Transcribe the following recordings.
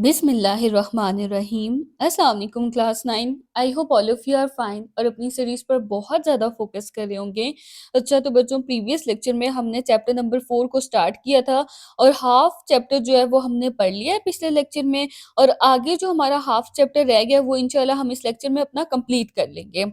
बिस्मिल्लाहिर्रहमानिर्रहीम। अस्सलाम वालेकुम class 9। I hope all of you are fine और अपनी सीरीज पर बहुत ज़्यादा फोकस कर रहे होंगे। अच्छा तो बच्चों, प्रीवियस लेक्चर में हमने चैप्टर नंबर 4 को स्टार्ट किया था और हाफ चैप्टर जो है वो हमने पढ़ लिया है पिछले लेक्चर में, और आगे जो हमारा हाफ चैप्टर रह गया वो इंशाल्लाह हम इस लेक्चर में अपना कंप्लीट कर लेंगे।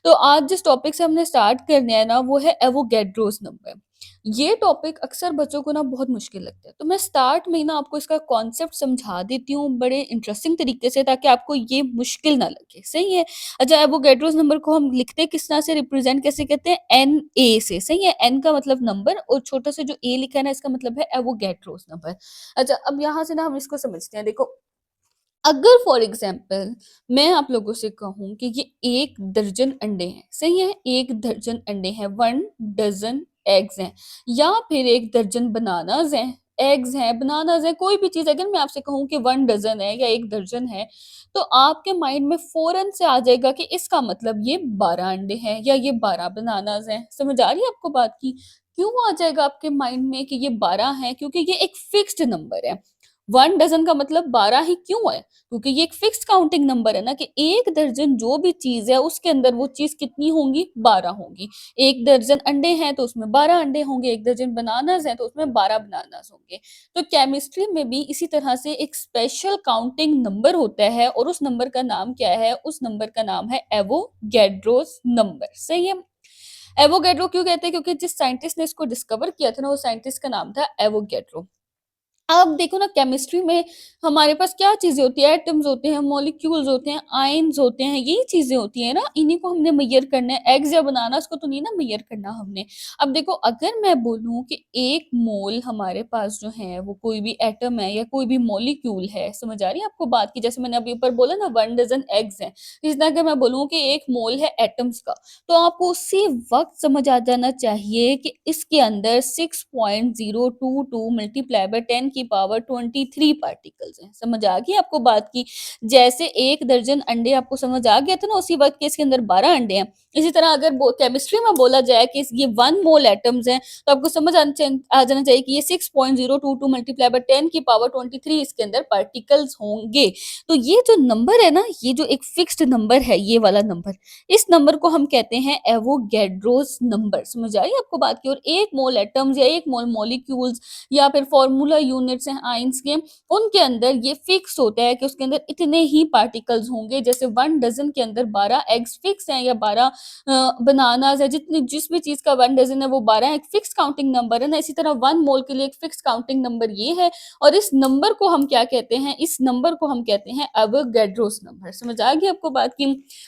तो आज जिस टॉपिक से हमने स्टार्ट करना है ना वो है एवोगैड्रोस नंबर। ये टॉपिक अक्सर बच्चों को ना बहुत मुश्किल लगता है, तो मैं स्टार्ट में ही ना आपको इसका कॉन्सेप्ट समझा देती हूँ बड़े इंटरेस्टिंग तरीके से, ताकि आपको ये मुश्किल ना लगे। सही है। अच्छा, एवोगैड्रोस नंबर को हम लिखते हैं किस तरह से, रिप्रेजेंट कैसे करते हैं, एन ए से। सही है। एन का मतलब नंबर और छोटा सा जो ए लिखा है ना इसका मतलब है एवोगैड्रोस नंबर। अच्छा, अब यहाँ से ना हम इसको समझते हैं। देखो, अगर फॉर एग्जाम्पल मैं आप लोगों से कहूँ कि ये 1 दर्जन अंडे हैं। सही है। 1 दर्जन अंडे हैं, 1 डजन एग्स हैं, या फिर 1 दर्जन बनानाज हैं, एग्स हैं, बनानाज हैं, कोई भी चीज। अगर मैं आपसे कहूँ कि 1 डजन है या 1 दर्जन है, तो आपके माइंड में फौरन से आ जाएगा कि इसका मतलब ये 12 अंडे हैं या ये 12 बनानाज हैं। समझ आ रही है आपको बात की? क्यों आ जाएगा आपके माइंड में कि ये 12 है? क्योंकि ये एक फिक्स्ड नंबर है। 1 डजन का मतलब 12 ही क्यों है? क्योंकि ये एक फिक्स्ड काउंटिंग नंबर है ना, कि 1 दर्जन जो भी चीज है उसके अंदर वो चीज कितनी होंगी, 12 होंगी। 1 दर्जन अंडे हैं तो उसमें 12 अंडे होंगे, 1 दर्जन बनानास हैं तो उसमें 12 बनानास होंगे। तो केमिस्ट्री में भी इसी तरह से एक स्पेशल काउंटिंग नंबर होता है, और उस नंबर का नाम क्या है? उस नंबर का नाम है एवोगैड्रोस नंबर। सही है। एवोगैड्रो क्यों कहते हैं? क्योंकि जिस साइंटिस्ट ने इसको डिस्कवर किया था ना, वो साइंटिस्ट का नाम था एवोगैड्रो। अब देखो ना, केमिस्ट्री में हमारे पास क्या चीजें होती है? एटम्स होते हैं, मॉलिक्यूल्स होते हैं, आयंस होते हैं, यही चीजें होती है ना, इन्हीं को हमने मेजर करना है। एग्स या बनाना को तो नहीं ना मेजर करना हमने। अब देखो, अगर मैं बोलूं कि 1 मोल हमारे पास जो है वो कोई भी एटम है या कोई भी मॉलिक्यूल है, समझ आ रही है आपको बात की? जैसे मैंने अभी ऊपर बोला ना 1 डजन एग्स हैं, इस तरह अगर मैं बोलूं कि 1 मोल है एटम्स का, तो आपको उसी वक्त समझ आ जाना चाहिए कि इसके अंदर 6.022 मल्टीप्लाई बाय 10 की पावर 23 पार्टिकल्स हैं। समझ आ गई आपको बात की? जैसे 1 दर्जन अंडे आपको समझ आ गया था ना उसी वक्त के इसके अंदर 12 अंडे हैं, इसी तरह अगर केमिस्ट्री में बोला जाए कि ये 1 मोल एटम्स हैं, तो आपको समझ आ जाना चाहिए कि ये 6.022 मल्टीप्लाई बाय 10 की पावर 23 इसके अंदर पार्टिकल्स होंगे। तो ये जो नंबर है ना, ये जो एक फिक्स्ड नंबर है, ये वाला नंबर, इस नंबर को हम कहते हैं एवोगैड्रोस नंबर। समझ आई आपको बात की? और 1 मोल एटम्स या 1 मोल मॉलिक्यूल्स या फिर फॉर्मूला यूनिट्स हैं आयंस के, उनके अंदर ये फिक्स होता है कि उसके अंदर इतने ही पार्टिकल्स होंगे। जैसे 1 डजन के अंदर 12 एग्स फिक्स हैं या 12 बनानाज है, जितनी जिस भी चीज का 1 डजन है वो 12 एक फिक्स काउंटिंग नंबर है ना, इसी तरह 1 मोल के लिए एक फिक्स काउंटिंग नंबर ये है। और इस नंबर को हम क्या कहते हैं? इस नंबर को हम कहते हैं एवोगैड्रोस नंबर। समझ आ गई आपको बात की?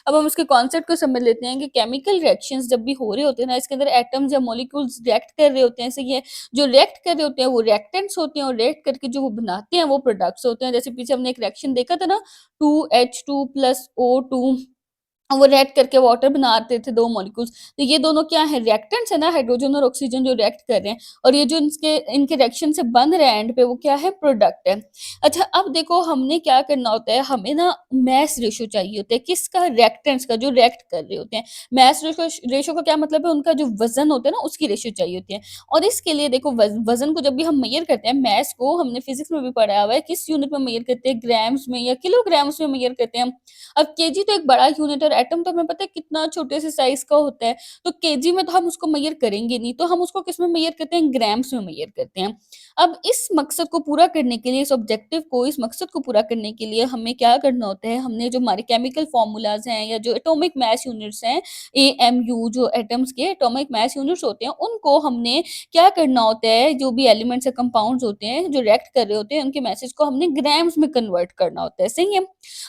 अब हम उसके कॉन्सेप्ट को समझ लेते हैं कि केमिकल रिएक्शंस जब भी हो रहे होते हैं ना, इसके अंदर एटम्स या मॉलिक्यूल्स रिएक्ट कर रहे होते हैं। ऐसे ये जो रिएक्ट कर रहे होते हैं वो रिएक्टेंट्स होते हैं, और रिएक्ट करके जो वो बनाते हैं वो प्रोडक्ट्स होते हैं। जैसे पीछे हमने एक रिएक्शन देखा था ना, 2H2+O2, वो रिएक्ट करके वाटर बनाते थे 2 मॉलिक्यूल्स। तो ये दोनों क्या है? रिएक्टेंट्स है ना, हाइड्रोजन और ऑक्सीजन जो रिएक्ट कर रहे हैं, और ये जो इनके रिएक्शन से बन रहे हैं एंड पे, वो क्या है? प्रोडक्ट है। अच्छा, अब देखो हमने क्या करना होता है, हमें ना मैस रेशियो चाहिए होता है। किसका? रिएक्टेंट्स का, जो रिएक्ट कर रहे होते हैं। मैस रेशियो का क्या मतलब है? उनका जो वजन होता है ना उसकी रेशियो चाहिए होती है। और इसके लिए देखो, वजन को जब भी हम मेजर करते हैं, मैस को हमने फिजिक्स में भी पढ़ा हुआ है, किस यूनिट में मेजर करते हैं? ग्राम्स में या किलोग्राम्स में मेजर करते हैं। अब केजी तो एक बड़ा यूनिट है, और एटम तो हमें पता है कितना छोटे से साइज का होता है। तो केजी में तो हम उसको मेजर करेंगे नहीं, तो हम उसको किस में मेजर करते हैं? ग्राम्स में मेजर करते हैं। अब इस मकसद को पूरा करने के लिए, इस ऑब्जेक्टिव को, इस मकसद को पूरा करने के लिए हमें क्या करना होता है? हमने जो हमारे केमिकल फॉर्मूलाज हैं या जो एटॉमिक मास यूनिट्स हैं, एएमयू, जो एटम्स के एटॉमिक मास यूनिट्स होते हैं, उनको हमने क्या करना होता है? जो भी एलिमेंट्स या कंपाउंड्स होते हैं जो रिएक्ट कर रहे होते हैं, उनके मैसेज को हमने ग्राम्स में कन्वर्ट करना होता है। सही है।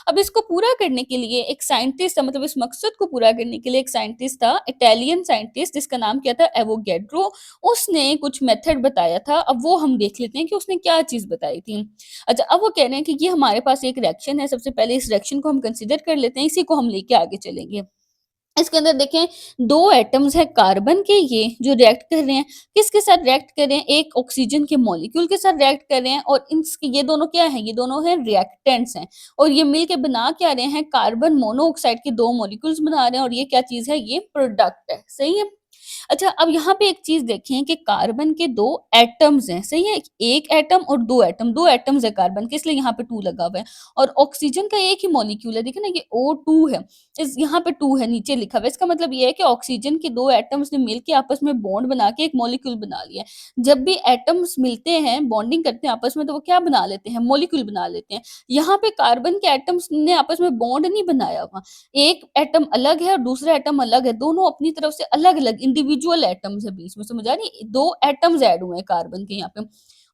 अब इसको पूरा करने के लिए एक साइंटिस्ट था, मतलब इस मकसद को पूरा करने के लिए एक साइंटिस्ट था, इटालियन साइंटिस्ट, जिसका नाम क्या था? एवोगैड्रो। उसने कुछ मेथड बताया था। अब वो हम देख लेते हैं कि उसने क्या चीज बताई थी। अच्छा, अब वो कह रहे हैं कि ये हमारे पास एक रिएक्शन है। सबसे पहले इस रिएक्शन को हम कंसीडर कर लेते हैं, इसी को हम लेके आगे चलेंगे। इसके अंदर देखें, 2 एटम्स है कार्बन के, ये जो रिएक्ट कर रहे हैं, किसके साथ रिएक्ट कर रहे हैं? एक ऑक्सीजन के मॉलिक्यूल के साथ रिएक्ट कर रहे हैं, और इनके ये दोनों क्या है? ये दोनों है रिएक्टेंट्स हैं, और ये मिलके बना क्या रहे हैं? कार्बन मोनोऑक्साइड के 2 मॉलिक्यूल्स बना रहे हैं, और ये क्या चीज है? ये प्रोडक्ट है। सही है। अच्छा, अब यहाँ पे एक चीज़ देखें कि कार्बन के 2 एटम्स हैं, सही है? 1 एटम और 2 एटम, 2 एटम्स है कार्बन के, इसलिए यहाँ पे 2 लगा हुआ है और ऑक्सीजन का एक ही मॉलिक्यूल है, देखिए ना ये O2 है, इस यहाँ पे 2 है, नीचे लिखा हुआ है, इसका मतलब ये है कि ऑक्सीजन के 2 एटम्स ने मिलके आपस में बॉन्ड बना के एक मॉलिक्यूल बना लिया है। जब भी एटम्स मिलते हैं, बॉन्डिंग करते हैं आपस में, तो वो क्या बना लेते हैं? मॉलिक्यूल बना लेते हैं। यहाँ पे कार्बन के एटम्स ने आपस में बॉन्ड नहीं बनाया हुआ, एक एटम अलग है और दूसरा एटम अलग है, दोनों अपनी तरफ से अलग-अलग इंडिविजुअल एटम्स है बीच में, समझ आ रही है? 2 एटम्स ऐड हुए हैं कार्बन के यहाँ पे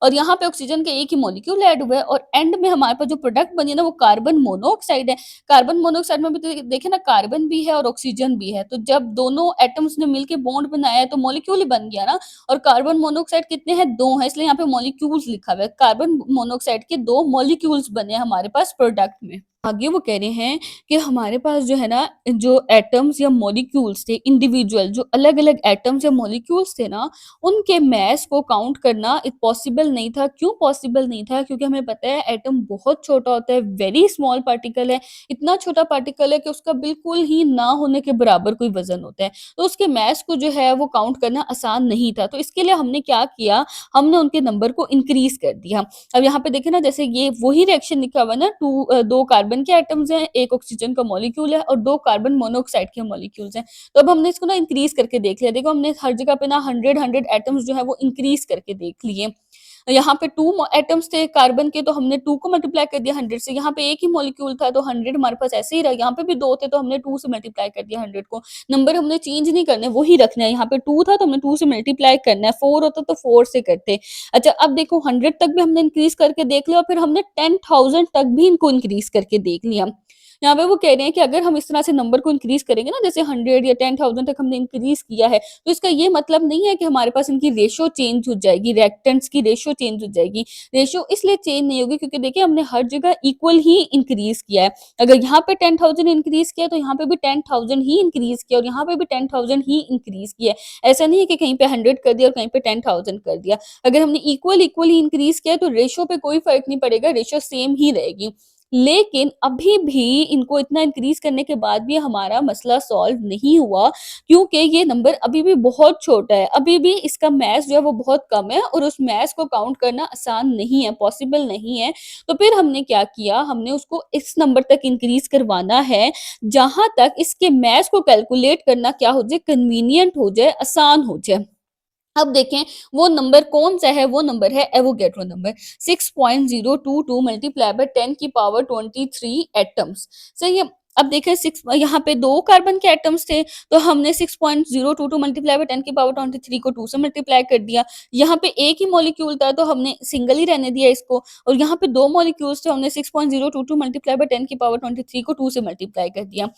और यहाँ पे ऑक्सीजन का एक ही मॉलिक्यूल ऐड हुआ है और एंड में हमारे पास जो प्रोडक्ट बनी है ना वो कार्बन मोनोऑक्साइड है। कार्बन मोनोऑक्साइड में भी तो देखे ना कार्बन भी है और ऑक्सीजन भी है, तो जब दोनों एटम्स ने मिलके बॉन्ड बनाया है तो मॉलिक्यूल ही बन गया ना और कार्बन मोनोऑक्साइड कितने हैं? 2 हैं, इसलिए यहाँ पे मॉलिक्यूल्स लिखा हुआ है। कार्बन मोनोऑक्साइड के 2 मॉलिक्यूल्स बने हैं हमारे पास प्रोडक्ट में। आगे वो कह रहे हैं कि हमारे पास जो है ना, जो एटम्स या मॉलिक्यूल्स थे इंडिविजुअल, जो अलग-अलग एटम्स या मॉलिक्यूल्स थे ना, उनके मास को काउंट करना पॉसिबल नहीं था। क्यों पॉसिबल नहीं था? क्योंकि हमें पता है एटम बहुत छोटा होता है, वेरी स्मॉल पार्टिकल है, इतना छोटा पार्टिकल है कि उसका बिल्कुल ही ना होने के बराबर कोई वज़न होता है। तो उसके मास को जो है वो काउंट करना आसान नहीं था। तो इसके लिए हमने क्या किया, हमने उनके नंबर को इंक्रीज़ कर दिया। अब यहाँ पे देखें ना, जैसे ये वही रिएक्शन लिखा हुआ है ना, 2 कार्बन के एटम्स हैं, 1 ऑक्सीजन का मॉलिक्यूल है और 2 कार्बन मोनोऑक्साइड के मॉलिक्यूल्स हैं। तो अब हमने इसको ना इंक्रीज़ करके देख लिया। देखो हमने हर जगह पे ना 100 एटम्स जो है वो इंक्रीज़ करके देख लिए। यहाँ पे 2 एटम्स थे कार्बन के, तो हमने 2 को मल्टीप्लाई कर दिया 100 से। यहाँ पे एक ही मॉलिक्यूल था तो 100 हमारे पास ऐसे ही रहा। यहाँ पे भी 2 थे तो हमने 2 से मल्टीप्लाई कर दिया 100 को। नंबर हमने चेंज नहीं करने, वही रखना है। यहाँ पे 2 था तो हमने 2 से मल्टीप्लाई करना है, 4 होता तो 4 से करते। अच्छा, अब देखो 100 तक भी हमने इंक्रीज़ करके देख लिया और फिर हमने 10,000 तक भी इनको इंक्रीज़ करके देख लिया। यहाँ पे वो कह रहे हैं कि अगर हम इस तरह से नंबर को इंक्रीज़ करेंगे ना, जैसे 100 या 10,000 तक हमने इंक्रीज़ किया है, तो इसका ये मतलब नहीं है कि हमारे पास इनकी रेशियो चेंज हो जाएगी, रिएक्टेंट्स की रेशियो चेंज हो जाएगी। रेशियो इसलिए चेंज नहीं होगी क्योंकि देखिए हमने हर जगह इक्वल ही इंक्रीज़ किया है। अगर यहाँ पे 10,000 इंक्रीज़ किया, तो यहाँ पे भी 10,000 ही इंक्रीज़ किया और यहाँ पे भी 10,000 ही इंक्रीज़ किया है। ऐसा नहीं है कि कहीं पे 100 कर दिया और कहीं पे 10,000 कर दिया। अगर हमने इक्वल ही इंक्रीज़ किया है, तो रेशियो पे कोई फ़र्क नहीं पड़ेगा, रेशियो सेम ही रहेगी। लेकिन अभी भी इनको इतना इंक्रीज़ करने के बाद भी हमारा मसला सॉल्व नहीं हुआ, क्योंकि ये नंबर अभी भी बहुत छोटा है। अभी भी इसका मास जो है वो बहुत कम है और उस मास को काउंट करना आसान नहीं है, पॉसिबल नहीं है। तो फिर हमने क्या किया, हमने उसको इस नंबर तक इंक्रीज़ करवाना है, जहाँ तक इसके मास को कैलकुलेट करना क्या हो जाए, कन्वीनिएंट हो जाए, आसान हो जाए। अब देखें वो नंबर कौन-सा है, वो नंबर है एवोगैड्रो नंबर 6.022 मल्टीप्लाई बाय 10 की पावर 23 एटम्स। सही है? अब देखें 6, यहाँ पे 2 कार्बन के एटम्स थे, तो हमने 6.022 मल्टीप्लाई बाय 10 की पावर 23 को 2 से मल्टीप्लाई कर दिया। यहाँ पे एक ही मॉलिक्यूल था तो हमने सिंगल ही रहने दिया इसको और यहाँ पे 2 मॉलिक्यूल्स थे, हमने 6.022 मल्टीप्लाई बाय 10 की पावर 23 को 2 से मल्टीप्लाई कर दिया।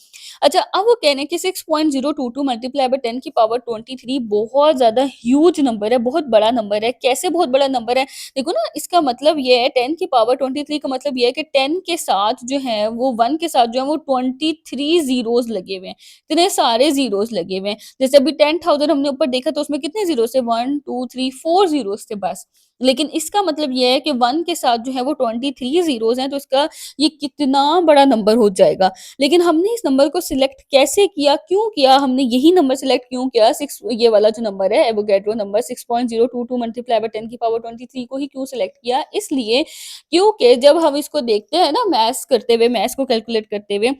अच्छा, अब वो कह रहे हैं कि 6.022 मल्टीप्लाई बाय 10 की पावर 23 बहुत ज़्यादा ह्यूज नंबर है, बहुत बड़ा नंबर है। कैसे बहुत बड़ा नंबर है? देखो ना, इसका मतलब ये है 10 की पावर 23 का मतलब ये है कि 10 के साथ जो है वो 1 के साथ जो है वो 23 ज़ीरोज़ लगे हुए हैं। इतने सारे ज़ीरोज़ लगे हुए हैं। जैसे अभी 10,000 हमने ऊपर देखा तो उसमें कितने ज़ीरोज़ थे? 1, 2, 3, 4 ज़ीरोज़ थे बस। लेकिन इसका मतलब ये है कि 1 के साथ जो है वो 23 ज़ीरोज़ हैं, तो इसका ये कितना बड़ा नंबर हो जाएगा। लेकिन हमने इस नंबर को सिलेक्ट कैसे किया, क्यों किया, हमने यही नंबर सिलेक्ट क्यों किया, 6, ये वाला जो नंबर है एवोगैड्रो नंबर 6.022 मल्टीप्लाई बाय 10 की पावर 23 को ही क्यों सिलेक्ट किया? इसलिए क्योंकि जब हम इसको देखते हैं ना मैथ्स करते हुए, मैथ्स को कैलकुलेट करते हुए,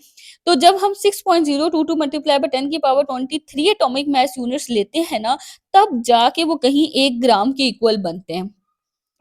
तो जब हम 6.022 मल्टीप्लाई बाय 10 की पावर 23 एटॉमिक मास यूनिट्स लेते हैं ना, तब जाके वो कहीं 1 ग्राम के इक्वल बनते हैं।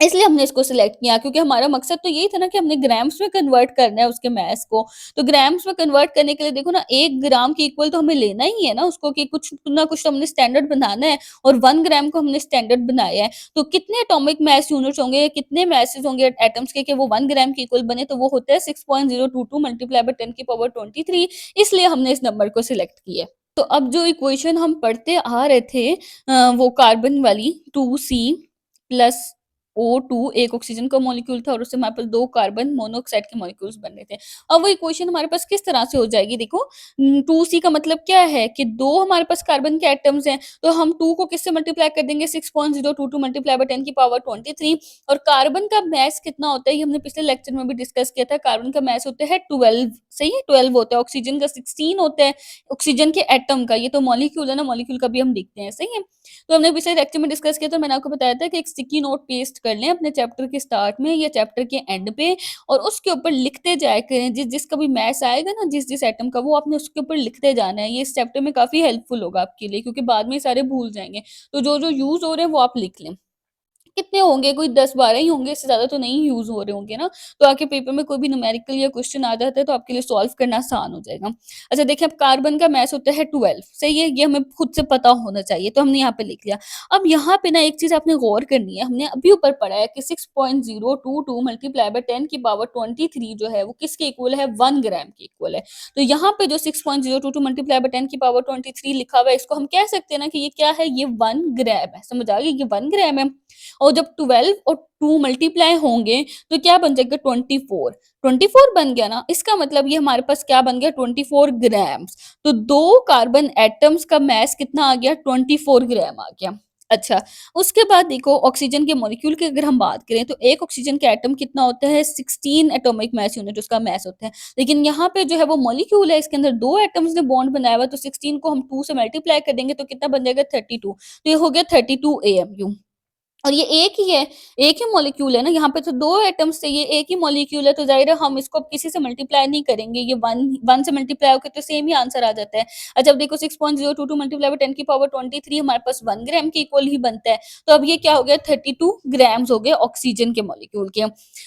इसलिए हमने इसको सिलेक्ट किया क्योंकि हमारा मकसद तो यही था ना कि हमने ग्राम्स में कन्वर्ट करना है उसके मास को। तो ग्राम्स में कन्वर्ट करने के लिए देखो ना, 1 ग्राम के इक्वल तो हमें लेना ही है ना उसको, कि कुछ ना कुछ तो हमने स्टैंडर्ड बनाना है और 1 ग्राम को हमने स्टैंडर्ड बनाया है। तो कितने एटॉमिक मास यूनिट्स होंगे, कितने मासेस होंगे एटम्स के कि वो 1 ग्राम के इक्वल बने, तो वो होता है 6.022 मल्टीप्लाई बाय 10 की पावर 23, इसलिए हमने इस नंबर को सिलेक्ट किया। तो अब जो इक्वेशन हम पढ़ते आ रहे थे वो कार्बन वाली 2C+ O2 एक ऑक्सीजन का मॉलिक्यूल था और उससे हमारे पास 2 कार्बन मोनोऑक्साइड के मॉलिक्यूल्स बन रहे थे। अब वो इक्वेशन हमारे पास किस तरह से हो जाएगी देखो 2C का मतलब क्या है कि 2 हमारे पास कार्बन के एटम्स हैं, तो हम 2 को किससे मल्टीप्लाई कर देंगे 6.022 मल्टीप्लाई बाय 10 की पावर 23 और कार्बन का मास कितना होता है ये हमने पिछले लेक्चर में भी डिस्कस किया था। कार्बन का मास होता है 12 सही है 12 होता है, ऑक्सीजन का 16 होता है, ऑक्सीजन के एटम का, ये तो मॉलिक्यूल है ना, मॉलिक्यूल का भी हम लिखते हैं सही है। तो हमने पिछले लेक्चर में डिस्कस किया तो मैंने आपको बताया था कि एक स्टिकी नोट पेस्ट कर लें अपने चैप्टर के स्टार्ट में या चैप्टर के एंड पे और उसके ऊपर लिखते जाया करें जिसका भी मैथ्स आएगा ना जिस एटम का वो आपने उसके ऊपर लिखते जाना है। ये इस चैप्टर में काफ़ी हेल्पफुल होगा आपके लिए क्योंकि बाद में ये सारे भूल जाएँगे। तो जो-जो यूज़ हो रहे हैं वो आप लिख लें। कितने होंगे? कोई 10-12 ही होंगे, इससे ज़्यादा तो नहीं यूज़ हो रहे होंगे ना। तो आपके पेपर में कोई भी न्यूमेरिकल या क्वेश्चन आ जाता है तो आपके लिए सॉल्व करना आसान हो जाएगा। अच्छा देखिए अब कार्बन का मास होता है 12 सही है? ये हमें खुद से पता होना चाहिए तो हमने यहाँ पे लिख लिया। अब यहाँ पे ना एक चीज़ आपने गौर करनी है, हमने अभी ऊपर पढ़ा है कि 6.022 मल्टीप्लाई बाय 10 की पावर 23 जो है वो किसके इक्वल है? 1 ग्राम के इक्वल है। तो यहाँ पे जो 6.022 मल्टीप्लाई बाय 10 की पावर 23 लिखा हुआ है इसको हम कह सकते हैं ना कि ये क्या है? ये 1 ग्राम है। समझ आ गई? ये 1 ग्राम है। और जब 12 और 2 मल्टीप्लाई होंगे तो क्या बन जाएगा 24 24 बन गया ना इसका मतलब ये हमारे पास क्या बन गया 24 ग्राम्स। तो 2 कार्बन एटम्स का मास कितना आ गया 24 ग्राम आ गया। अच्छा उसके बाद देखो ऑक्सीजन के मॉलिक्यूल की अगर हम बात करें तो एक ऑक्सीजन का एटम कितना होता है 16 एटॉमिक मास यूनिट उसका मास होता है। लेकिन यहाँ पे जो है वो मॉलिक्यूल है इसके अंदर 2 एटम्स ने बॉन्ड बनाया हुआ है तो 16 को हम 2 से मल्टीप्लाई कर देंगे तो कितना बन जाएगा 32। तो ये हो गया 32 AMU। और ये एक ही है, एक ही मॉलिक्यूल है ना, यहाँ पे तो 2 एटम्स थे, ये एक ही मॉलिक्यूल है, तो ज़ाहिर है हम इसको अब किसी से मल्टीप्लाई नहीं करेंगे, ये 1 से मल्टीप्लाई होके तो सेम ही आंसर आ जाता है। अच्छा अब देखो 6.022 मल्टीप्लाई बाय 10 की पावर 23 हमारे पास 1 ग्राम के इक्वल ही बनता है, तो अब ये क्या हो गया 32 ग्राम्स हो गए ऑक्सीजन के मॉलिक्यूल के।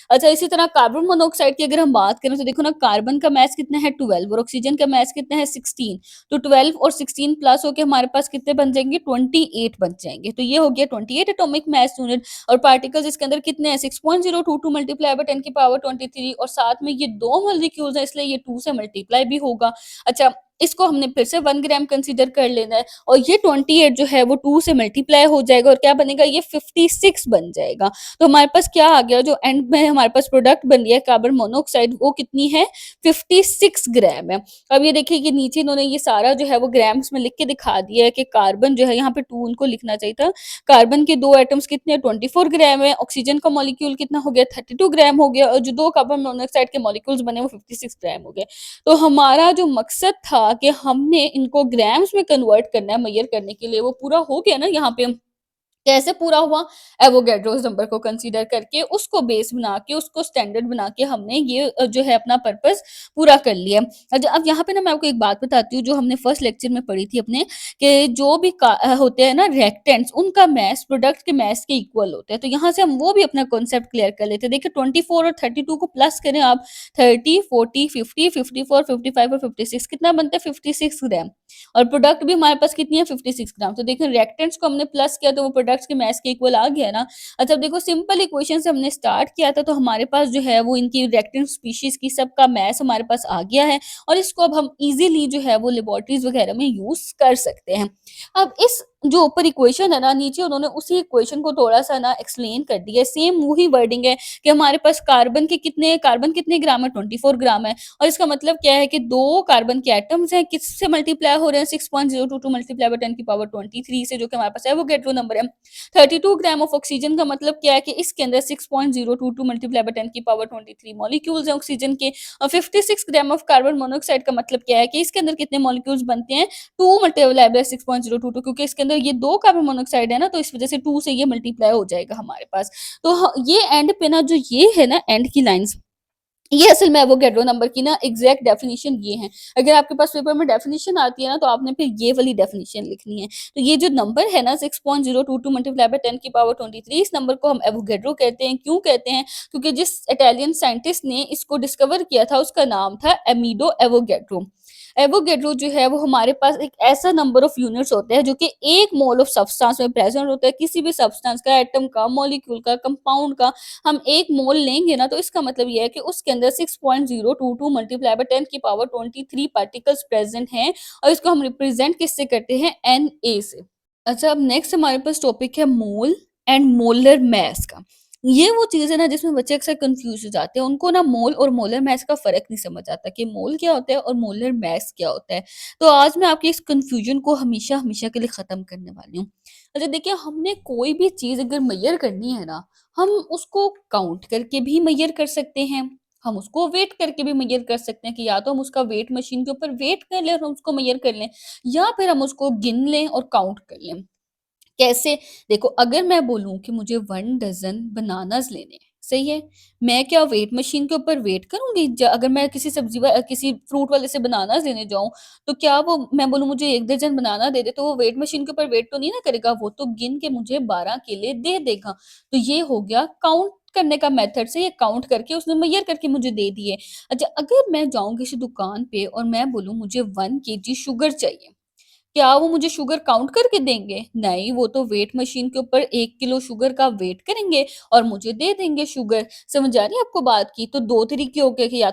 अच्छा इसी तरह कार्बन मोनोऑक्साइड की अगर हम बात करें तो देखो ना कार्बन का मास कितना है 12 और ऑक्सीजन का मास कितना है 16, तो 12 और 16 प्लस होके हमारे पास कितने बन जाएँगे 28 बन जाएँगे। तो ये हो गया 28 एटॉमिक मास यूनिट और पार्टिकल्स इसके अंदर कितने हैं 6.022 मल्टीप्लाई बाय 10 की पावर 23 और साथ में ये 2 मॉलिक्यूल्स हैं इसलिए ये 2 से मल्टीप्लाई भी होगा। अच्छा इसको हमने फिर से 1 ग्राम कंसीडर कर लेना है और ये 28 जो है वो 2 से मल्टीप्लाई हो जाएगा और क्या बनेगा ये 56 बन जाएगा। तो हमारे पास क्या आ गया जो एंड में हमारे पास प्रोडक्ट बन रही है कार्बन मोनोऑक्साइड वो कितनी है 56 ग्राम है। अब ये देखिए कि नीचे इन्होंने ये सारा जो है वो ग्राम्स में लिख के दिखा दिया है कि कार्बन जो है यहाँ पे 2 उनको लिखना चाहिए था। कार्बन के 2 एटम्स कितने हैं 24 ग्राम है, ऑक्सीजन का मॉलिक्यूल कितना हो गया 32 ग्राम हो गया और जो 2 कार्बन मोनोऑक्साइड के मॉलिक्यूल्स बने वो 56 ग्राम हो गए। तो हमारा जो मकसद था कि हमने इनको ग्राम्स में कन्वर्ट करना है मेजर करने के लिए वो पूरा हो गया ना यहाँ पे। कैसे पूरा हुआ? एवोगैड्रोस नंबर को कंसीडर करके, उसको बेस बना के, उसको स्टैंडर्ड बना के हमने ये जो है अपना पर्पस पूरा कर लिया। अब यहाँ पे ना मैं आपको एक बात बताती हूँ जो हमने फर्स्ट लेक्चर में पढ़ी थी अपने कि जो भी होते हैं ना रिएक्टेंट्स उनका मास प्रोडक्ट के मास के इक्वल होता है। तो यहाँ से हम वो भी अपना कॉन्सेप्ट क्लियर कर लेते हैं। देखिए 24 और 32 को प्लस करें आप 30, 40, 50, 54, 55 और 56 कितना बनता है 56 ग्राम। और प्रोडक्ट भी हमारे पास कितनी है 56 ग्राम। तो देखिए रिएक्टेंट्स को हमने प्लस किया तो वो प्रोडक्ट्स के मास के इक्वल आ गया ना। अच्छा अब देखो सिंपल इक्वेशन से हमने स्टार्ट किया था तो हमारे पास जो है वो इनकी रिएक्टेंट स्पीशीज की सबका मास हमारे पास आ गया है और इसको अब हम इजीली जो है वो लेबोरेटरीज वगैरह में यूज कर सकते हैं। अब इस जो ऊपर इक्वेशन है ना नीचे उन्होंने उसी इक्वेशन को थोड़ा-सा ना एक्सप्लेन कर दिया है। सेम वही वर्डिंग है कि हमारे पास कार्बन कितने ग्राम है 24 ग्राम है और इसका मतलब क्या है कि 2 कार्बन के एटम्स हैं किससे मल्टीप्लाई हो रहे हैं 6.022 मल्टीप्लाई बाय 10 की पावर 23 से जो कि हमारे पास एवोगैड्रो नंबर है। 32 ग्राम ऑफ ऑक्सीजन का मतलब क्या है कि इसके अंदर 6.022 मल्टीप्लाई बाय 10 की पावर 23 मॉलिक्यूल्स हैं ऑक्सीजन के और 56 ग्राम ऑफ कार्बन मोनोऑक्साइड का मतलब क्या है कि इसके अंदर कितने मॉलिक्यूल्स बनते हैं 2 मल्टीप्लाई बाय 6.022 क्योंकि इसके अंदर ये 2 कार्बन मोनोऑक्साइड है ना तो इस वजह से 2 से ये मल्टीप्लाई हो जाएगा हमारे पास। तो ये एंड पे ना जो ये है ना एंड की लाइन्स ये असल में एवोगैड्रो नंबर की ना एग्जैक्ट डेफिनिशन ये है। अगर आपके पास पेपर में डेफिनिशन आती है ना तो आपने फिर ये वाली डेफिनिशन लिखनी है। तो ये जो नंबर है ना 6.022 मल्टीप्लाई बाय 10 की पावर 23 इस नंबर को हम एवोगैड्रो कहते हैं। क्यों कहते हैं? क्योंकि जिस इटालियन साइंटिस्ट ने इसको डिस्कवर किया था उसका नाम था एमिडो एवोगैड्रो। एवोगैड्रो जो है वो हमारे पास एक ऐसा नंबर ऑफ यूनिट्स होते हैं जो कि 1 मोल ऑफ सब्सटेंस में प्रेजेंट होता है। किसी भी सब्सटेंस का, एटम का, मॉलिक्यूल का, कंपाउंड का हम 1 मोल लेंगे ना तो इसका मतलब ये है कि उसके अंदर 6.022 मल्टीप्लाई बाय 10 की पावर 23 पार्टिकल्स प्रेजेंट हैं और इसको हम रिप्रेजेंट किससे करते हैं Na से। अच्छा अब नेक्स्ट हमारे पास टॉपिक है मोल एंड मोलर मास का। ये वो चीज़ है ना जिसमें बच्चे अक्सर कन्फ्यूज़ हो जाते हैं। उनको ना मोल और मोलर मैथ्स का फ़र्क नहीं समझ आता कि मोल क्या होता है और मोलर मैथ्स क्या होता है। तो आज मैं आपकी इस कन्फ्यूज़न को हमेशा-हमेशा के लिए ख़त्म करने वाली हूँ। अच्छा देखिए, हमने कोई भी चीज़ अगर मेज़र करनी है ना, हम उसको काउंट करके भी मेज़र कर सकते हैं, हम उसको वेट करके भी मेज़र कर सकते हैं कि या तो हम उसका वेट मशीन के ऊपर वेट कर लें और हम उसको मेज़र कर लें, या फिर हम उसको गिन लें और काउंट कर लें। कैसे? देखो, अगर मैं बोलूँ कि मुझे 1 डज़न बनानाज़ लेने हैं, सही है? मैं क्या वेट मशीन के ऊपर वेट करूँगी? अगर मैं किसी किसी फ्रूट वाले से बनानाज़ लेने जाऊँ, तो क्या वो मैं बोलूँ मुझे 1 दर्जन बनाना दे दे, तो वो वेट मशीन के ऊपर वेट तो नहीं ना करेगा, वो तो गिन के मुझे 12 केले दे देगा। तो ये हो गया काउंट करने का मेथड से, ये काउंट करके उसने मेज़र करके मुझे दे दिए। अच्छा, अगर मैं जाऊँ किसी दुकान पे और मैं बोलूँ मुझे 1 केजी शुगर चाहिए, क्या वो मुझे शुगर काउंट करके देंगे? नहीं, वो तो वेट मशीन के ऊपर 1 किलो शुगर का वेट करेंगे और मुझे दे देंगे शुगर। समझ आ रही है आपको बात की? तो 2 तरीके हो गए कि या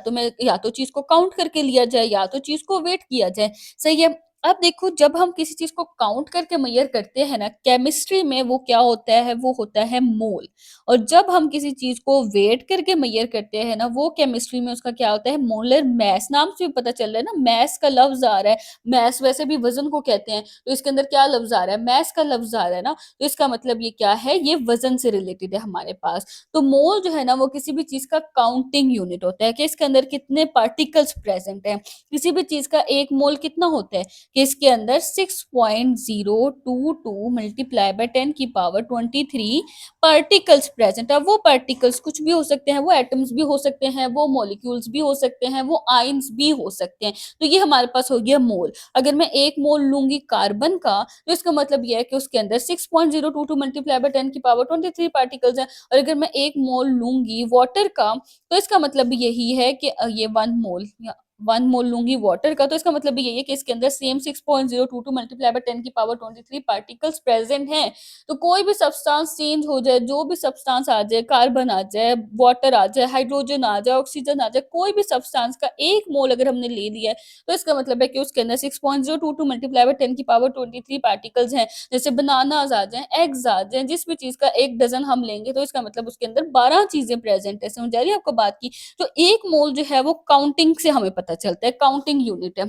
तो चीज़ को काउंट करके लिया जाए, या तो चीज़ को वेट किया जाए। सही है? अब देखो, जब हम किसी चीज़ को काउंट करके मेज़र करते हैं ना, केमिस्ट्री में वो क्या होता है, वो होता है मोल। और जब हम किसी चीज़ को वेट करके मेज़र करते हैं ना, वो केमिस्ट्री में उसका क्या होता है, मोलर मास। नाम से भी पता चल रहा है ना, मास का लफ्ज़ आ रहा है। मास वैसे भी वज़न को कहते हैं, तो इसके अंदर क्या लफ्ज़ आ रहा है? मास का लफ्ज़ आ रहा है ना, तो इसका मतलब ये क्या है? ये वज़न से रिलेटेड है हमारे पास। तो मोल जो है ना, वो किसी भी चीज़ का काउंटिंग यूनिट होता है कि इसके अंदर कितने पार्टिकल्स प्रेज़ेंट हैं। किसी भी चीज़ का 1 मोल कितना होता है कि इसके अंदर 6.022 मल्टीप्लाई बाय 10 की पावर 23 पार्टिकल्स प्रेज़ेंट है। अब वो पार्टिकल्स कुछ भी हो सकते हैं, वो एटम्स भी हो सकते हैं, वो मॉलिक्यूल्स भी हो सकते हैं, वो आयन्स भी हो सकते हैं। तो ये हमारे पास हो गया मोल। अगर मैं 1 मोल लूँगी कार्बन का, तो इसका मतलब ये है कि उसके अंदर 6.022 मल्टीप्लाई बाय 10 की पावर 23 पार्टिकल्स हैं। और अगर मैं 1 मोल लूँगी वाटर का, तो इसका मतलब भी यही है कि ये 1 मोल या 1 मोल लूँगी वाटर का, तो इसका मतलब भी यही है कि इसके अंदर सेम 6.022 मल्टीप्लाई बाय 10 की पावर 23 पार्टिकल्स प्रेज़ेंट हैं। तो कोई भी सब्सटेंस चेंज हो जाए, जो भी सब्सटेंस आ जाए, कार्बन आ जाए, वाटर आ जाए, हाइड्रोजन आ जाए, ऑक्सीजन आ जाए, कोई भी सब्सटेंस का 1 मोल अगर हमने ले लिया है, तो इसका मतलब है कि उसके अंदर 6.022 मल्टीप्लाई बाय 10 की पावर 23 पार्टिकल्स हैं। जैसे बनानाज़ आ जाएँ, एग्स आ जाएँ, जिस भी चीज़ का 1 डज़न हम लेंगे, तो इसका मतलब उसके अंदर 12 चीज़ें प्रेज़ेंट है। समझ आ रही है आपको बात की? तो 1 मोल जो है वो काउंटिंग से हमें पता चलता है, काउंटिंग यूनिट है।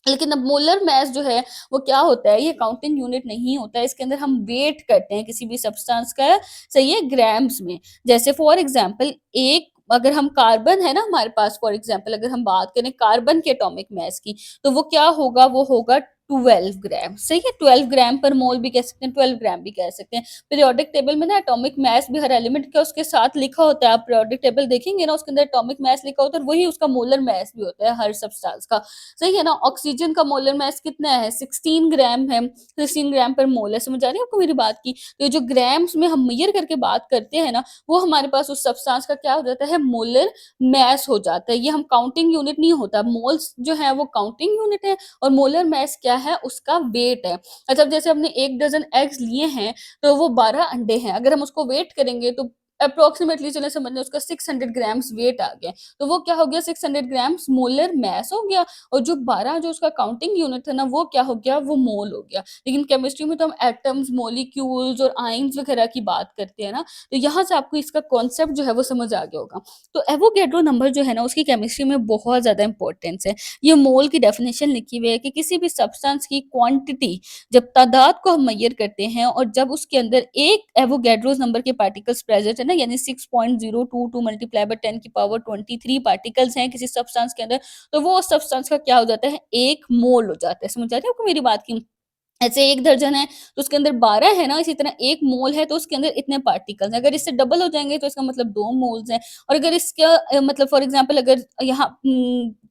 लेकिन अब मोलर मास जो है वो क्या होता है, ये काउंटिंग यूनिट नहीं होता है, इसके अंदर हम वेट करते हैं किसी भी सब्सटेंस का, सही है, ग्राम्स में। जैसे फॉर एग्जांपल, एक अगर हम कार्बन है ना हमारे पास, फॉर एग्जांपल अगर हम बात करें कार्बन के एटॉमिक मास की, तो वो क्या होगा, वो होगा 12 ग्राम। सही है, 12 ग्राम पर मोल भी कह सकते हैं, 12 ग्राम भी कह सकते हैं। पीरियोडिक टेबल में ना एटॉमिक मास भी हर एलिमेंट का उसके साथ लिखा होता है। आप पीरियोडिक टेबल देखेंगे ना, उसके अंदर एटॉमिक मास लिखा होता है और वही उसका मोलर मास भी होता है हर सब्सटेंस का। सही है ना? ऑक्सीजन का मोलर मास कितना है? 16 ग्राम है, 16 ग्राम पर मोल है। समझ आ रही है आपको मेरी बात की? तो ये जो ग्राम्स में हम मेज़र करके बात करते हैं ना, वो हमारे पास उस सब्सटेंस का क्या हो जाता है? मोलर मास हो जाता है। ये हम काउंटिंग यूनिट नहीं होता। मोल्स जो है वो काउंटिंग यूनिट है और मोलर मास क्या है? उसका वेट है। अच्छा, अब जैसे हमने 1 डज़न एग्स लिए हैं, तो वो 12 अंडे हैं। अगर हम उसको वेट करेंगे तो एप्रोक्सिमेटली चलें समझ लें उसका 600 ग्राम्स वेट आ गया। तो वो क्या हो गया? 600 ग्राम्स मोलर मास हो गया। और जो 12 जो उसका काउंटिंग यूनिट था ना, वो क्या हो गया? वो मोल हो गया। लेकिन केमिस्ट्री में तो हम एटम्स, मॉलिक्यूल्स और आयन्स वगैरह की बात करते हैं ना, तो यहाँ से आपको इसका कॉन्सेप्ट जो है वो समझ आ गया होगा। तो एवोगैड्रो नंबर जो है ना, उसकी केमिस्ट्री में बहुत ज़्यादा इम्पोर्टेंस है। ये मोल की डेफिनिशन लिखी हुई है कि किसी भी सब्सटेंस की क्वांटिटी, जब तादाद को हम मेज़र करते हैं और जब उसके अंदर एक एवोगैड्रोस नंबर के पार्टिकल्स प्रेज़ेंट है ना, यानी 6.022 मल्टीप्लाई बाय 10 की पावर 23 पार्टिकल्स हैं किसी सब्सटेंस के अंदर, तो वो सब्सटेंस का क्या हो जाता है? 1 मोल हो जाता है। समझ आ रही है आपको मेरी बात की? ऐसे 1 दर्जन है, तो उसके अंदर 12 है ना, इसी तरह 1 मोल है, तो उसके अंदर इतने पार्टिकल्स हैं। अगर इससे डबल हो जाएँगे, तो इसका मतलब 2 मोल्स हैं। और अगर इसका मतलब फॉर एग्ज़ाम्पल अगर यहाँ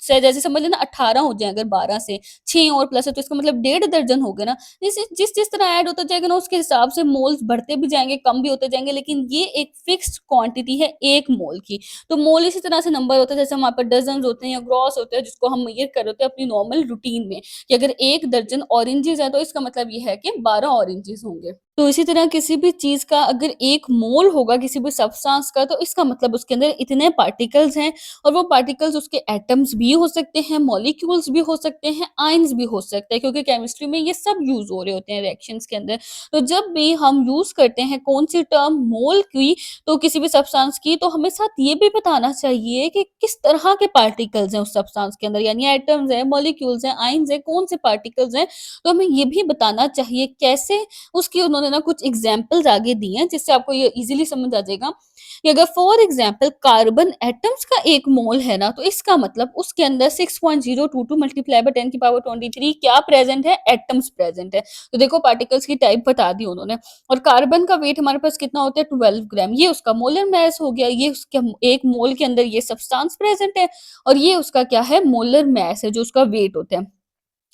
से जैसे समझ लें ना 18 हो जाएँ अगर 12 से, 6 और प्लस है, तो इसका मतलब डेढ़ दर्जन हो गए ना। जिस तरह ऐड होता जाएगा ना, उसके हिसाब से मोल्स बढ़ते भी जाएँगे, कम भी होते जाएँगे, लेकिन ये एक फिक्स्ड क्वांटिटी है 1 मोल की। तो मोल इसी तरह से नंबर होता है, जैसे हमारे पास डज़न्स होते हैं या ग्रॉस होते हैं, जिसको हम मेज़र कर रहे होते हैं अपनी नॉर्मल रूटीन में। कि अगर 1 दर्जन ऑरेंजेस हैं, तो इसका मतलब ये है कि 12 ऑरेंजेस होंगे। तो इसी तरह किसी भी चीज़ का अगर 1 मोल होगा किसी भी सब्सटेंस का, तो इसका मतलब उसके अंदर इतने पार्टिकल्स हैं, और वो पार्टिकल्स उसके एटम्स भी हो सकते हैं, मॉलिक्यूल्स भी हो सकते हैं, आयन्स भी हो सकते हैं, क्योंकि केमिस्ट्री में ये सब यूज़ हो रहे होते हैं रिएक्शंस के अंदर। तो जब भी हम यूज़ करते हैं कौन-सी टर्म मोल की, तो किसी भी सब्सटेंस की, तो हमें साथ ये भी बताना चाहिए कि किस तरह के पार्टिकल्स हैं उस सब्सटेंस के अंदर, यानी एटम्स हैं, मॉलिक्यूल्स हैं, आयन्स हैं, कौन से पार्टिकल्स हैं। तो हमें ये भी बताना चाहिए कैसे। उसकी उन्होंने ना कुछ एग्ज़ाम्पल्स आगे दिए हैं, जिससे आपको ये ईज़िली समझ आ जाएगा कि अगर फॉर एग्ज़ाम्पल कार्बन एटम्स का 1 मोल है ना, तो इसका मतलब उसके अंदर 6.022 मल्टीप्लाई बाय 10 की पावर 23 क्या प्रेज़ेंट है? एटम्स प्रेज़ेंट है। तो देखो पार्टिकल्स की टाइप बता दी उन्होंने, और कार्बन का वेट हमारे पास कितना होता है? 12 ग्राम। ये उसका मोलर मास हो गया, ये उसके 1 मोल के अंदर ये सब्सटेंस प्रेज़ेंट है, और ये उसका क्या है? मोलर मास है, जो उसका वेट होता है।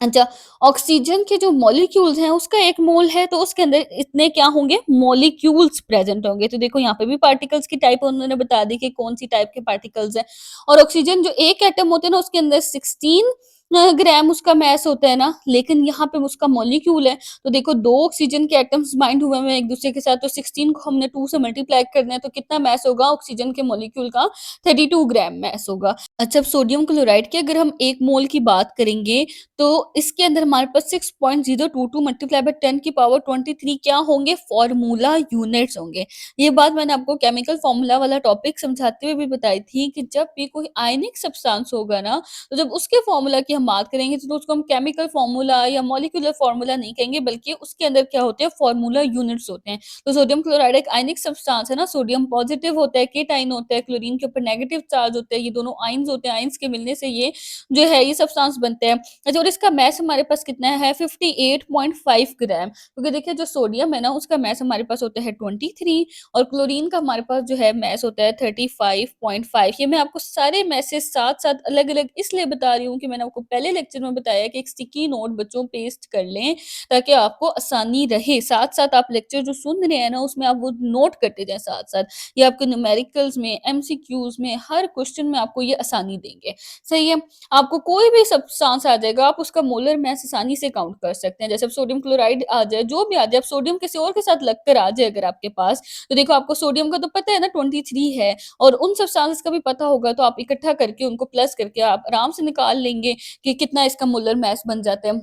अच्छा, ऑक्सीजन के जो मॉलिक्यूल्स हैं उसका 1 मोल है, तो उसके अंदर इतने क्या होंगे? मॉलिक्यूल्स प्रेज़ेंट होंगे। तो देखो यहाँ पे भी पार्टिकल्स की टाइप उन्होंने बता दी कि कौन-सी टाइप के पार्टिकल्स हैं। और ऑक्सीजन जो एक एटम होते हैं ना, उसके अंदर 16 ग्राम उसका मास होता है ना, लेकिन यहाँ पे उसका मॉलिक्यूल है। तो देखो 2 ऑक्सीजन के एटम्स बाइंड हुए हुए हैं एक-दूसरे के साथ, तो 16 को हमने 2 से मल्टीप्लाई करना है, तो कितना मास होगा ऑक्सीजन के मॉलिक्यूल का? 32 ग्राम मास होगा। अच्छा, अब सोडियम क्लोराइड की अगर हम 1 मोल की बात करेंगे, तो इसके अंदर हमारे पास 6.022 मल्टीप्लाई बाय 10 की पावर 23 क्या होंगे? फ़ॉर्मूला यूनिट्स होंगे। ये बात मैंने आपको केमिकल फ़ॉर्मूला वाला टॉपिक समझाते हुए भी बताई थी कि जब भी कोई आयनिक सब्सटेंस होगा ना, तो जब उसके फ़ॉर्मूला की हम बात करेंगे, तो उसको हम केमिकल फ़ॉर्मूला या मॉलिक्यूलर फ़ॉर्मूला नहीं कहेंगे, बल्कि उसके अंदर क्या होते हैं? फ़ॉर्मूला यूनिट्स होते हैं। तो सोडियम क्लोराइड एक आयनिक सब्सटेंस है ना, सोडियम पॉज़िटिव होता है, केटायन होता है, क्लोरीन के ऊपर नेगेटिव चार्ज होता है, ये दोनों आयन्स होते हैं, आयन्स के मिलने से ये जो है ये सब्सटेंस बनते हैं। अच्छा, और इसका मास हमारे पास कितना है? 58.5 ग्राम, क्योंकि देखिए जो सोडियम है ना, उसका मास हमारे पास होता है 23, और क्लोरीन का हमारे पास जो है मास होता है 35.5। ये मैं आपको सारे मासेस साथ-साथ अलग-अलग इसलिए बता रही हूँ कि मैंने आपको पहले लेक्चर में बताया कि एक स्टिकी नोट बच्चों पेस्ट कर लें, ताकि आपको आसानी रहे। साथ-साथ आप लेक्चर जो सुन रहे हैं ना, उसमें आप वो नोट करते जाएँ साथ-साथ। ये आपके न्यूमेरिकल्स में, एमसीक्यूज़ में, हर क्वेश्चन में आपको ये आसानी देंगे। सही है? आपको कोई भी सब्सटेंस आ जाएगा, आप उसका मोलर मास आसानी से काउंट कर सकते हैं। जैसे अब सोडियम क्लोराइड आ जाए, जो भी आ जाए, अब सोडियम किसी और के साथ लगकर आ जाए अगर आपके पास, तो देखो आपको सोडियम का तो पता है ना 23 है, और उन सब्सटेंसेस का भी पता होगा, तो आप इकट्ठा करके उनको प्लस करके आप आराम से निकाल लेंगे कि कितना इसका मोलर मास बन जाता है।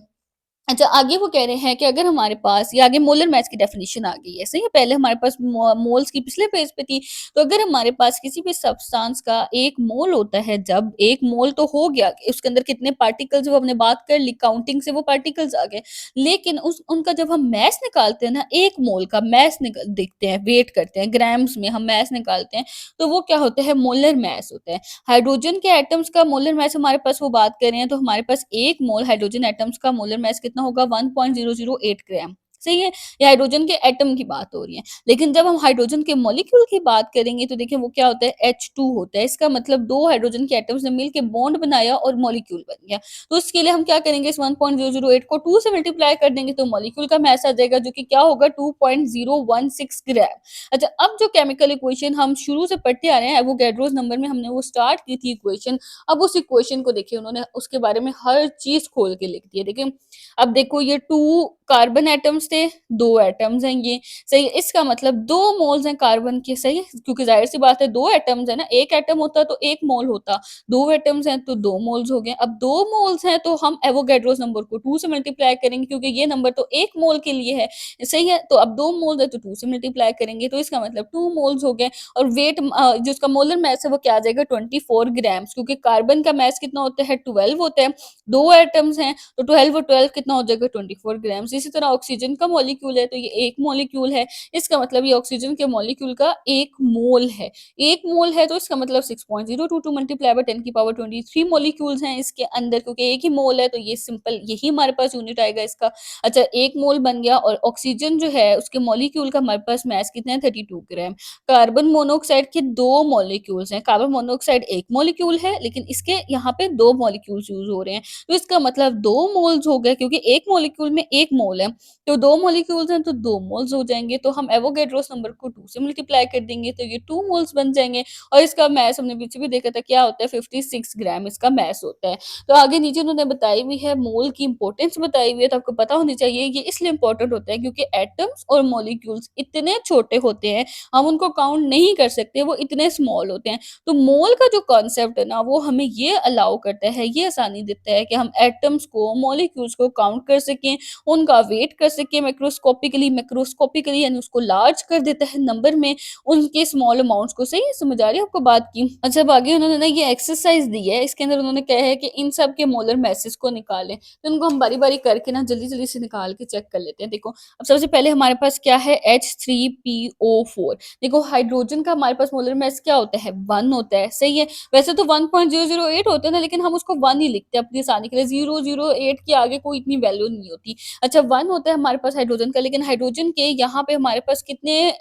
अच्छा, आगे वो कह रहे हैं कि अगर हमारे पास ये आगे मोलर मास की डेफिनिशन आ गई है, सही है? पहले हमारे पास मोल्स की पिछले पेज पे थी। तो अगर हमारे पास किसी भी सब्सटेंस का 1 मोल होता है, जब 1 मोल तो हो गया, उसके अंदर कितने पार्टिकल्स वो हमने बात कर ली, काउंटिंग से वो पार्टिकल्स आ गए। लेकिन उस उनका जब हम मास निकालते हैं ना, 1 मोल का मास देखते हैं, वेट करते हैं, ग्राम्स में हम मास निकालते हैं, तो वो क्या होता है? मोलर मास होता है। हाइड्रोजन के एटम्स का मोलर मास हमारे पास वो बात कर रहे हैं, तो हमारे पास 1 मोल हाइड्रोजन एटम्स का मोलर मास कितना होगा? 1.008 ग्राम। सही है? ये हाइड्रोजन के एटम की बात हो रही है। लेकिन जब हम हाइड्रोजन के मॉलिक्यूल की बात करेंगे, तो देखिए वो क्या होता है? H2 होता है। इसका मतलब 2 हाइड्रोजन के एटम्स ने मिलके बॉन्ड बनाया और मॉलिक्यूल बन गया। तो उसके लिए हम क्या करेंगे? इस 1.008 को 2 से मल्टीप्लाई कर देंगे, तो मॉलिक्यूल का मास आ जाएगा, जो कि क्या होगा? 2.016 ग्राम। अच्छा, अब जो केमिकल इक्वेशन हम शुरू से पढ़ते आ रहे हैं, एवोगैड्रोस नंबर में हमने वो स्टार्ट की थी इक्वेशन। अब उस इक्वेशन को देखिए, उन्होंने उसके बारे में हर चीज़ खोल के लिख दी है। देखिए, अब देखो ये 2 कार्बन एटम्स थे, 2 एटम्स हैं ये, सही है? इसका मतलब 2 मोल्स हैं कार्बन के, सही है? क्योंकि ज़ाहिर-सी बात है 2 एटम्स हैं ना, 1 एटम होता तो 1 मोल होता, 2 एटम्स हैं तो 2 मोल्स हो गए। अब 2 मोल्स हैं तो हम एवोगैड्रोस नंबर को 2 से मल्टीप्लाई करेंगे, क्योंकि ये नंबर तो 1 मोल के लिए है, सही है? तो अब 2 मोल्स है तो 2 से मल्टीप्लाई करेंगे, तो इसका मतलब 2 मोल्स हो गए। और वेट जो उसका मोलर मास है वो क्या आ जाएगा? 24 ग्राम्स, क्योंकि कार्बन का मास कितना होता है? 12 होता है, 2 एटम्स हैं तो 12 और 12 कितना हो जाएगा? 24 ग्राम्स। इसी तरह ऑक्सीजन का मॉलिक्यूल है, तो ये 1 मॉलिक्यूल है, इसका मतलब ये ऑक्सीजन के मॉलिक्यूल का 1 मोल है। 1 मोल है तो इसका मतलब 6.022 मल्टीप्लाई बाय 10 की पावर 23 मॉलिक्यूल्स हैं इसके अंदर, क्योंकि 1 ही मोल है, तो ये सिंपल यही हमारे पास यूनिट आएगा इसका। अच्छा, 1 मोल बन गया, और ऑक्सीजन जो है उसके मॉलिक्यूल का हमारे पास मास कितना है? 32 ग्राम। कार्बन मोनोऑक्साइड के 2 मॉलिक्यूल्स हैं। कार्बन मोनोऑक्साइड 1 मॉलिक्यूल है, लेकिन इसके यहाँ पे 2 मॉलिक्यूल्स यूज़ हो रहे हैं। तो इसका मतलब 2 मोल्स हो गए, क्योंकि 1 मॉलिक्यूल में 1 मोल है, तो 2 मॉलिक्यूल्स हैं तो 2 मोल्स हो जाएँगे, तो हम एवोगैड्रोस नंबर को 2 से मल्टीप्लाई कर देंगे तो ये 2 मोल्स बन जाएँगे और इसका मास हमने पीछे भी देखा था क्या होता है 56 ग्राम इसका मास होता है। तो आगे नीचे उन्होंने बताई हुई है मोल की इम्पोर्टेंस बताई हुई है तो आपको पता होनी चाहिए ये इसलिए इम्पोर्टेंट होता है क्योंकि एटम्स और मॉलिक्यूल्स इतने छोटे होते हैं, हम उनको काउंट नहीं कर सकते, वो इतने स्मॉल होते हैं। तो मोल का जो कॉन्सेप्ट है ना वो हमें ये अलाउ करता है, ये आसानी देता है कि हम एटम्स को, मॉलिक्यूल्स को काउंट कर सकें, उनका वेट कर सकें मैक्रोस्कोपिकली यानी उसको लार्ज कर देता है नंबर में, उनके स्मॉल अमाउंट्स को। सही है, समझ आ रही है आपको बात की? अच्छा अब आगे उन्होंने ना ये एक्सरसाइज़ दी है, इसके अंदर उन्होंने कहा है कि इन सब के मोलर मासेस को निकालें। तो इनको हम बारी-बारी करके ना जल्दी-जल्दी से निकाल के चेक कर लेते हैं। देखो, अब सबसे पहले हमारे पास क्या है H3PO4। देखो हाइड्रोजन का हमारे पास मोलर मास क्या होता है 1 होता है, सही है। वैसे तो 1.008 होता है ना लेकिन हम उसको 1 ही लिखते हैं अपनी आसानी के लिए, 008 के आगे कोई इतनी वैल्यू नहीं होती। अच्छा 1 होता है हमारे पास हाइड्रोजन का, लेकिन हाइड्रोजन के यहाँ पे हमारे पास कितने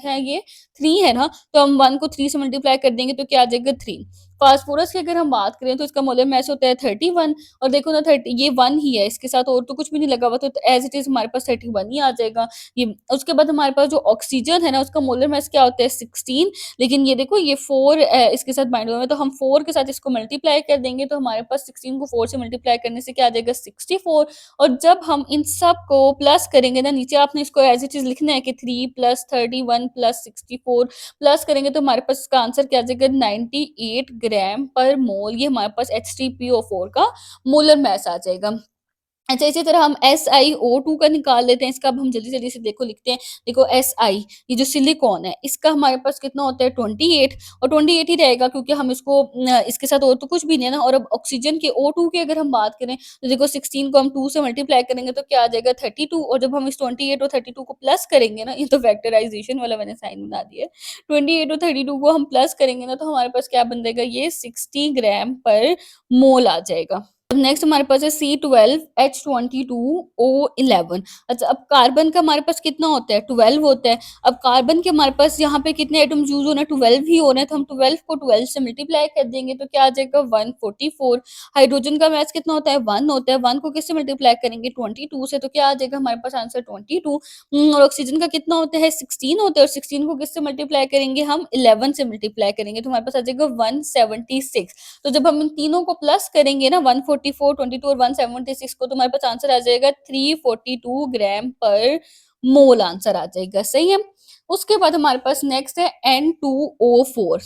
हैं ये 3 है ना, तो हम 1 को 3 से मल्टीप्लाई कर देंगे तो क्या आ जाएगा 3। फास्फोरस की अगर हम बात करें तो इसका मोलर मास होता है 31 और देखो ना 30 ये 1 ही है, इसके साथ और तो कुछ भी नहीं लगा हुआ तो एज़ इट इज़ हमारे पास 31 ही आ जाएगा। ये उसके बाद हमारे पास जो ऑक्सीजन है ना उसका मोलर मास क्या होता है 16, लेकिन ये देखो ये 4 इसके साथ बाइंड हुआ है तो हम 4 के साथ इसको मल्टीप्लाई कर देंगे तो हमारे पास 16 को 4 से मल्टीप्लाई करने से क्या आ जाएगा 64। और जब हम इन सब को प्लस करेंगे ना नीचे आपने इसको एज़ इट इज़ लिखना है कि 3 + 31 + 64 प्लस करेंगे तो हमारे पास इसका आंसर क्या आ जाएगा 98 ग्राम पर मोल, ये हमारे पास H3PO4 का मोलर मास आ जाएगा। अच्छा, इसी तरह हम SiO2 का निकाल लेते हैं, इसका अब हम जल्दी-जल्दी से देखो लिखते हैं। देखो Si ये जो सिलिकॉन है, इसका हमारे पास कितना होता है 28 और 28 ही रहेगा क्योंकि हम इसको इसके साथ और तो कुछ भी नहीं है ना। और अब ऑक्सीजन के O2 की अगर हम बात करें, तो देखो 16 को हम 2 से मल्टीप्लाई करेंगे तो क्या आ जाएगा 32 और जब हम इस 28 और 32 को प्लस करेंगे ना, ये तो फैक्टराइज़ेशन वाला मैंने साइन बना दिया है। 28 और 32 को हम प्लस करेंगे ना, तो हमारे पास क्या बन जाएगा ये 60 ग्राम पर मोल आ जाएगा। नेक्स्ट हमारे पास है C12H22O11। अच्छा अब कार्बन का हमारे पास कितना होता है 12 होता है। अब कार्बन के हमारे पास यहाँ पे कितने एटम्स यूज़ हो रहे हैं 12 ही हो रहे हैं, तो हम 12 को 12 से मल्टीप्लाई कर देंगे तो क्या आ जाएगा 144। हाइड्रोजन का मास कितना होता है 1 होता है, 1 को किससे मल्टीप्लाई करेंगे 22 से तो क्या आ जाएगा हमारे पास आंसर 22। और ऑक्सीजन का कितना होता है 16 होता है और 16 को किससे मल्टीप्लाई करेंगे हम 11 से मल्टीप्लाई करेंगे तो हमारे पास आ जाएगा 176। तो जब हम इन तीनों को प्लस करेंगे ना 144, 22 और 176 को तो हमारे पास आंसर आ जाएगा 342 ग्राम पर मोल आंसर आ जाएगा, सही है? उसके बाद हमारे पास नेक्स्ट है N2O4।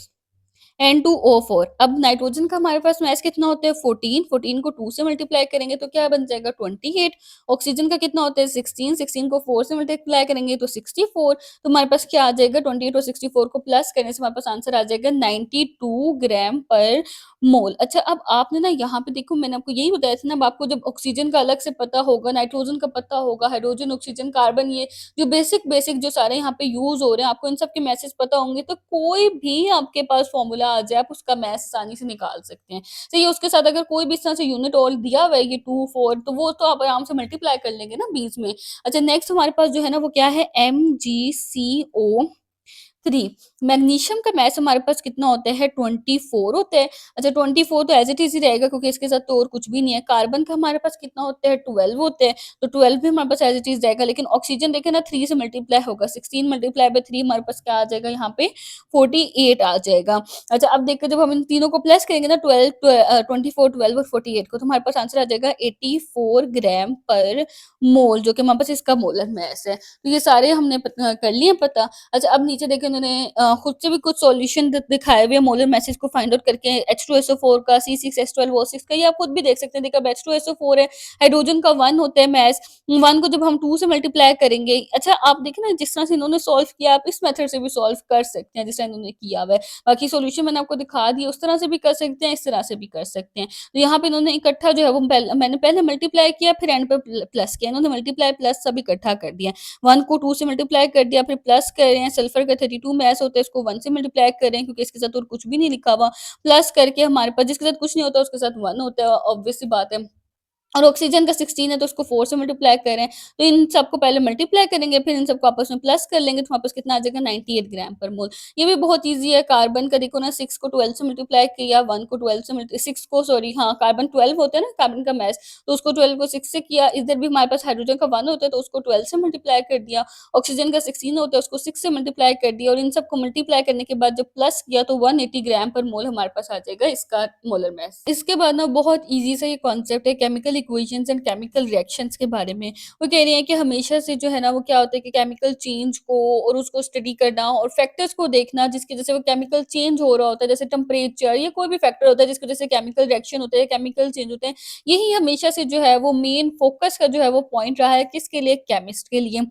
N2O4। अब नाइट्रोजन का हमारे पास मास कितना होता है 14, 14 को 2 से मल्टीप्लाई करेंगे तो क्या बन जाएगा 28। ऑक्सीजन का कितना होता है 16, 16 को 4 से मल्टीप्लाई करेंगे तो 64। तो हमारे पास क्या आ जाएगा 28 और 64 को प्लस करने से हमारे पास आंसर आ जाएगा 92 ग्राम पर मोल। अच्छा अब आपने ना यहाँ पे देखो मैंने आपको यही बताया था ना, अब आपको जब ऑक्सीजन का अलग से पता होगा, नाइट्रोजन का पता होगा, हाइड्रोजन, ऑक्सीजन, कार्बन, ये जो बेसिक जो सारे यहाँ पे यूज़ हो रहे हैं, आपको इन सब के मैसेज पता होंगे तो कोई भी आपके पास फ़ॉर्मूला आ जाए, आप उसका मैथ आसानी से निकाल सकते हैं। सही है, उसके साथ अगर कोई भी इस तरह से यूनिट और दिया हुआ है ये 2, 4 तो वो तो आप आराम से मल्टीप्लाई कर लेंगे ना बीच में। अच्छा नेक्स्ट हमारे पास जो है ना वो क्या है MgCO3। मैग्नीशियम का मास हमारे पास कितना होता है 24 होता है। अच्छा 24 तो एज़ इट इज़ ही रहेगा क्योंकि इसके साथ तो और कुछ भी नहीं है। कार्बन का हमारे पास कितना होता है 12 होता है, तो 12 भी हमारे पास एज़ इट इज़ रहेगा, लेकिन ऑक्सीजन देखें ना 3 से मल्टीप्लाई होगा, 16 मल्टीप्लाई बाय 3 हमारे पास क्या आ जाएगा यहाँ पे 48 आ जाएगा। अच्छा अब देखिए जब हम इन तीनों को प्लस करेंगे ना 24, 12 और 48 को तो हमारे पास आंसर आ जाएगा 84 ग्राम पर मोल, जो कि हमारे पास इसका मोलर मास है। तो ये सारे हमने कर लिए पता। अच्छा अब नीचे देखिए उन्होंने खुद से भी कुछ सॉल्यूशन दिखाए हुए हैं मोलर मैसेज को फाइंड आउट करके H2SO4 का, C6H12O6 का, ये आप खुद भी देख सकते हैं। देखिए अब H2SO4 है, हाइड्रोजन का 1 होता है मास, 1 को जब हम 2 से मल्टीप्लाई करेंगे। अच्छा आप देखिए ना जिस तरह से इन्होंने सॉल्व किया आप इस मेथड से भी सॉल्व कर सकते हैं जिस तरह इन्होंने किया हुआ है। बाकी सॉल्यूशन मैंने आपको दिखा दिया, उस तरह से भी कर सकते हैं, इस तरह से भी कर सकते हैं। तो यहाँ पे इन्होंने इकट्ठा जो है वो मैंने पहले मल्टीप्लाई किया फिर एंड पे प्लस किया, इन्होंने मल्टीप्लाई प्लस सब इकट्ठा कर दिया। 1 को 2 से मल्टीप्लाई कर दिया, फिर प्लस कर रहे हैं, सल्फर का 32 मास होता है, इसको 1 से मल्टीप्लाई कर रहे हैं क्योंकि इसके साथ और कुछ भी नहीं लिखा हुआ। प्लस करके हमारे पास जिसके साथ कुछ नहीं होता उसके साथ 1 होता है, ऑब्वियस सी बात है। और ऑक्सीजन का 16 है तो उसको 4 से मल्टीप्लाई कर रहे हैं, तो इन सबको पहले मल्टीप्लाई करेंगे, फिर इन सबको आपस में प्लस कर लेंगे, तो हमारे पास कितना आ जाएगा 98 ग्राम पर मोल। ये भी बहुत ईज़ी है, कार्बन का देखो ना 6 को 12 से मल्टीप्लाई किया, 1 को 12 से मल्टी 6 को सॉरी हाँ, कार्बन 12 होता है ना कार्बन का मास, तो उसको 12 को 6 से किया, इधर भी हमारे पास हाइड्रोजन का 1 होता है तो उसको 12 से मल्टीप्लाई कर दिया, ऑक्सीजन का 16 होता है उसको 6 से मल्टीप्लाई कर दिया और इन सबको मल्टीप्लाई करने के बाद जब प्लस किया तो 180 ग्राम पर मोल हमारे पास आ जाएगा इसका मोलर मास। इसके बाद ना बहुत ईज़ी सा ये कॉन्सेप्ट है chemical equations and chemical reactions के बारे में। वो कह रही हैं कि हमेशा से जो है ना वो क्या होता है कि केमिकल चेंज को और उसको स्टडी करना और फैक्टर्स को देखना जिसकी वजह से वो केमिकल चेंज हो रहा होता है, जैसे टेम्परेचर या कोई भी फैक्टर होता है जिसकी वजह से केमिकल रिएक्शन होते हैं, केमिकल चेंज होते हैं। यही हमेशा से जो है वो मेन फोकस का जो है वो पॉइंट रहा है किसके लिए? केमिस्ट के लिए।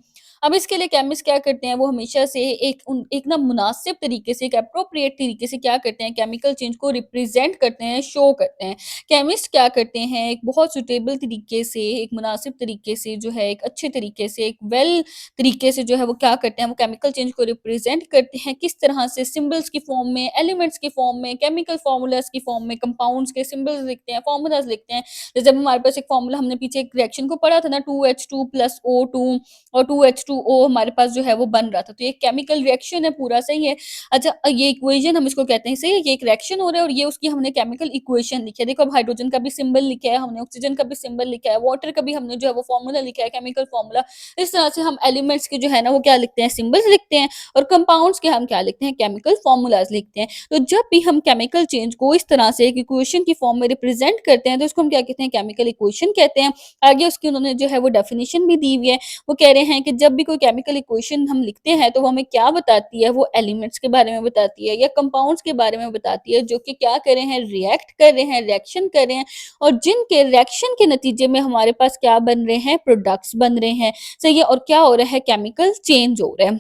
अब इसके लिए केमिस्ट क्या करते हैं, वो हमेशा से एक ना मुनासिब तरीके से, एक एप्रोप्रिएट तरीके से क्या करते हैं, केमिकल चेंज को रिप्रेज़ेंट करते हैं, शो करते हैं। केमिस्ट क्या करते हैं, एक बहुत सूटेबल तरीके से, एक मुनासिब तरीके से जो है, एक अच्छे तरीके से, एक वेल तरीके से जो है वो क्या करते हैं, वो केमिकल चेंज को रिप्रेज़ेंट करते हैं। किस तरह से? सिंबल्स की फ़ॉर्म में, एलिमेंट्स की फ़ॉर्म में, केमिकल फ़ॉर्मूलाज़ की फ़ॉर्म में, कंपाउंड्स के सिंबल्स लिखते हैं, फ़ॉर्मूलाज़ लिखते हैं। जैसे जब हमारे पास एक फ़ॉर्मूला हमने पीछे एक रिएक्शन को पढ़ा था ना 2H2 प्लस O2 और 2H2O हमारे पास जो है वो बन रहा था। तो ये केमिकल रिएक्शन है पूरा, सही है। अच्छा ये इक्वेशन हम इसको कहते हैं, सही है, ये एक रिएक्शन हो रहा है और ये उसकी हमने केमिकल इक्वेशन लिखी है। देखो अब हाइड्रोजन का भी सिंबल लिखा है हमने, ऑक्सीजन का भी सिंबल लिखा है, वाटर का भी हमने जो है वो फ़ॉर्मूला लिखा है, केमिकल फ़ॉर्मूला। इस तरह से हम एलिमेंट्स के जो है ना वो क्या लिखते हैं, सिंबल्स लिखते हैं और कंपाउंड्स के हम क्या लिखते हैं, केमिकल फ़ॉर्मूलाज़ लिखते हैं। तो जब भी हम केमिकल चेंज को इस तरह से एक इक्वेशन की फ़ॉर्म में रिप्रेज़ेंट करते हैं तो उसको हम क्या कहते हैं, केमिकल इक्वेशन कहते हैं। आगे उसकी उन्होंने जो है वो डेफिनिशन भी दी हुई है। वो कह रहे हैं कि जब भी कोई केमिकल इक्वेशन हम लिखते हैं तो वो हमें क्या बताती है, वो एलिमेंट्स के बारे में बताती है या कंपाउंड्स के बारे में बताती है जो कि क्या कर रहे हैं, रिएक्ट कर रहे हैं, रिएक्शन कर रहे हैं और जिनके रिएक्शन के नतीजे में हमारे पास क्या बन रहे हैं, प्रोडक्ट्स बन रहे हैं। सही है, और क्या हो रहा है, केमिकल चेंज हो रहा है।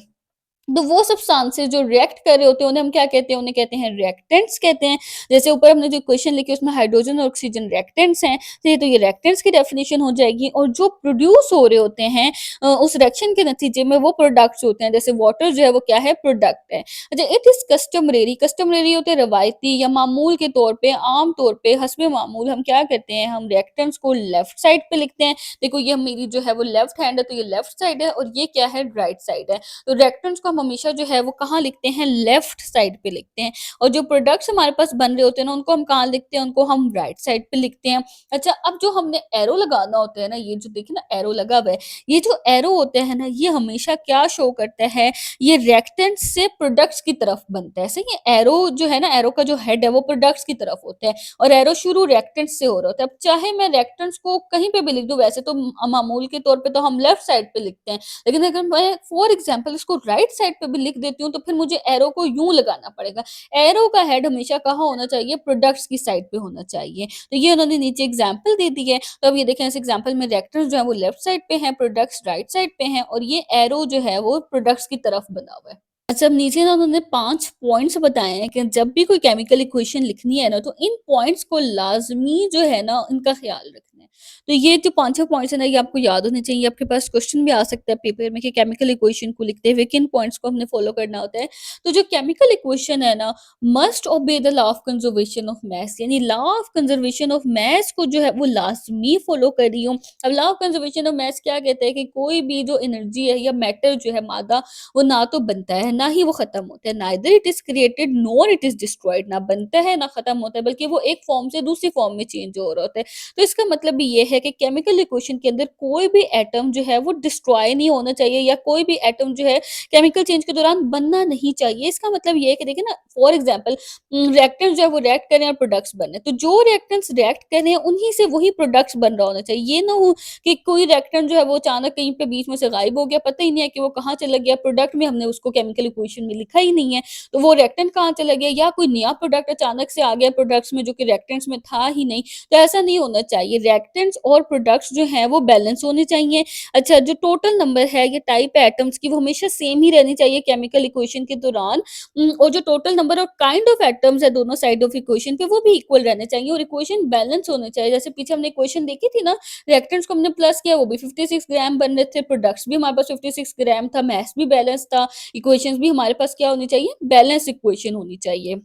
तो वो सब्सटेंसेस जो रिएक्ट कर रहे होते हैं उन्हें हम क्या कहते हैं? उन्हें कहते हैं रिएक्टेंट्स कहते हैं। जैसे ऊपर हमने जो इक्वेशन लिखी उसमें हाइड्रोजन और ऑक्सीजन रिएक्टेंट्स हैं, तो ये रिएक्टेंट्स की डेफिनिशन हो जाएगी और जो प्रोड्यूस हो रहे होते हैं उस रिएक्शन के नतीजे में वो प्रोडक्ट्स होते हैं। जैसे वाटर जो है वो क्या है? प्रोडक्ट है। अच्छा इट इज़ कस्टमरेरी, कस्टमरेरी होते हैं रवायती या मामूल के तौर पे, आम तौर पे, हस्बे मामूल हम क्या करते हैं? हम रिएक्टेंट्स को लेफ्ट साइड पे लिखते हैं। देखो ये मेरी जो है वो लेफ्ट हैंड है तो ये लेफ्ट साइड है और ये क्या है? राइट साइड है। तो रिएक्टेंट्स को हम हमेशा जो है वो कहाँ लिखते हैं? लेफ्ट साइड पे लिखते हैं और जो प्रोडक्ट्स हमारे पास बन रहे होते हैं ना उनको हम कहाँ लिखते हैं? उनको हम राइट साइड पे लिखते हैं। अच्छा अब जो हमने एरो लगाना होता है ना, ये जो देखिए ना एरो लगा हुआ है, ये जो एरो होता है ना ये हमेशा क्या शो करता है? ये रिएक्टेंट्स से प्रोडक्ट्स की तरफ बनता है। सही है, एरो जो है ना, एरो का जो हेड है वो प्रोडक्ट्स की तरफ होता है और एरो शुरू रिएक्टेंट्स से हो रहा होता है। अब चाहे मैं रिएक्टेंट्स को कहीं पे भी लिख दूं, वैसे तो मामूल के तौर पे तो हम लेफ्ट साइड पे लिखते हैं, लेकिन अगर मैं फॉर एग्जांपल इसको राइट साइड पे भी लिख देती हूँ तो फिर मुझे एरो को यूँ लगाना पड़ेगा। एरो का हेड हमेशा कहाँ होना चाहिए? प्रोडक्ट्स की साइड पे होना चाहिए। तो ये उन्होंने नीचे एग्जांपल दे दी है। तो अब ये देखें इस एग्जांपल में रिएक्टर्स जो है वो लेफ्ट साइड पे हैं, प्रोडक्ट्स राइट साइड पे हैं और ये एरो जो है वो प्रोडक्ट्स की तरफ बना हुआ है। अच्छा अब नीचे ना उन्होंने 5 पॉइंट्स बताए हैं कि जब भी कोई केमिकल इक्वेशन लिखनी है ना तो इन पॉइंट्स को लाज़मी जो है ना इनका ख़्याल रखना है। तो ये जो 5 पॉइंट्स हैं ना ये आपको याद होने चाहिए। आपके पास क्वेश्चन भी आ सकता है पेपर में कि केमिकल इक्वेशन को लिखते हुए किन पॉइंट्स को हमने फ़ॉलो करना होता है। तो जो केमिकल इक्वेशन है ना must obey the law of conservation of mass, यानी law of conservation of mass को जो है वो लाज़मी फ़ॉलो कर रही हूँ। अब लॉ ऑफ कंज़र्वेशन ऑफ मास क्या कहता है कि कोई भी जो एनर्जी है या मैटर जो है मादा, वो ना तो बनता है, ना ही वो ख़त्म होता है। Neither it is created NOR it is destroyed, ना बनता है, ना ख़त्म होता है, बल्कि वो एक फ़ॉर्म से दूसरी फ़ॉर्म में चेंज हो रहा होता है। तो इसका मतलब भी ये है कि केमिकल इक्वेशन के अंदर कोई भी एटम जो है वो डिस्ट्रॉय नहीं होना चाहिए या कोई भी एटम जो है केमिकल चेंज के दौरान बनना नहीं चाहिए। इसका मतलब ये है कि देखिए ना फॉर एग्ज़ाम्पल रिएक्टेंट्स जो है वो रिएक्ट कर रहे हैं और प्रोडक्ट्स बन रहे हैं। तो जो रिएक्टेंट्स रिएक्ट कर रहे हैं उन्हीं से वही प्रोडक्ट्स बन रहा होना चाहिए। ये ना हो कि कोई रिएक्टेंट जो है वो अचानक कहीं पे बीच में से गायब हो गया, पता ही नहीं है कि वो कहाँ चला गया, प्रोडक्ट में हमने उसको केमिकल इक्वेशन में लिखा ही नहीं है, तो वो रिएक्टेंट कहाँ चला गया या कोई नया प्रोडक्ट अचानक से आ गया प्रोडक्ट्स में जो कि रिएक्टेंट्स में था ही नहीं, तो ऐसा नहीं होना चाहिए। रिएक्टेंट्स और प्रोडक्ट्स जो हैं वो बैलेंस होने चाहिए। अच्छा जो टोटल नंबर है ये टाइप है एटम्स की वो हमेशा सेम ही रहनी चाहिए केमिकल इक्वेशन के दौरान और जो total number of kind of atoms है दोनों साइड ऑफ इक्वेशन पे वो भी इक्वल रहने चाहिए और इक्वेशन बैलेंस होने चाहिए। जैसे पीछे हमने इक्वेशन देखी थी ना, रिएक्टेंट्स को हमने प्लस किया वो भी 56 ग्राम बन रहे थे, प्रोडक्ट्स भी हमारे पास 56 ग्राम था, मास भी बैलेंस था, इक्वेशंस भी हमारे पास क्या होनी चाहिए? बैलेंस इक्वेशन होनी चाहिए।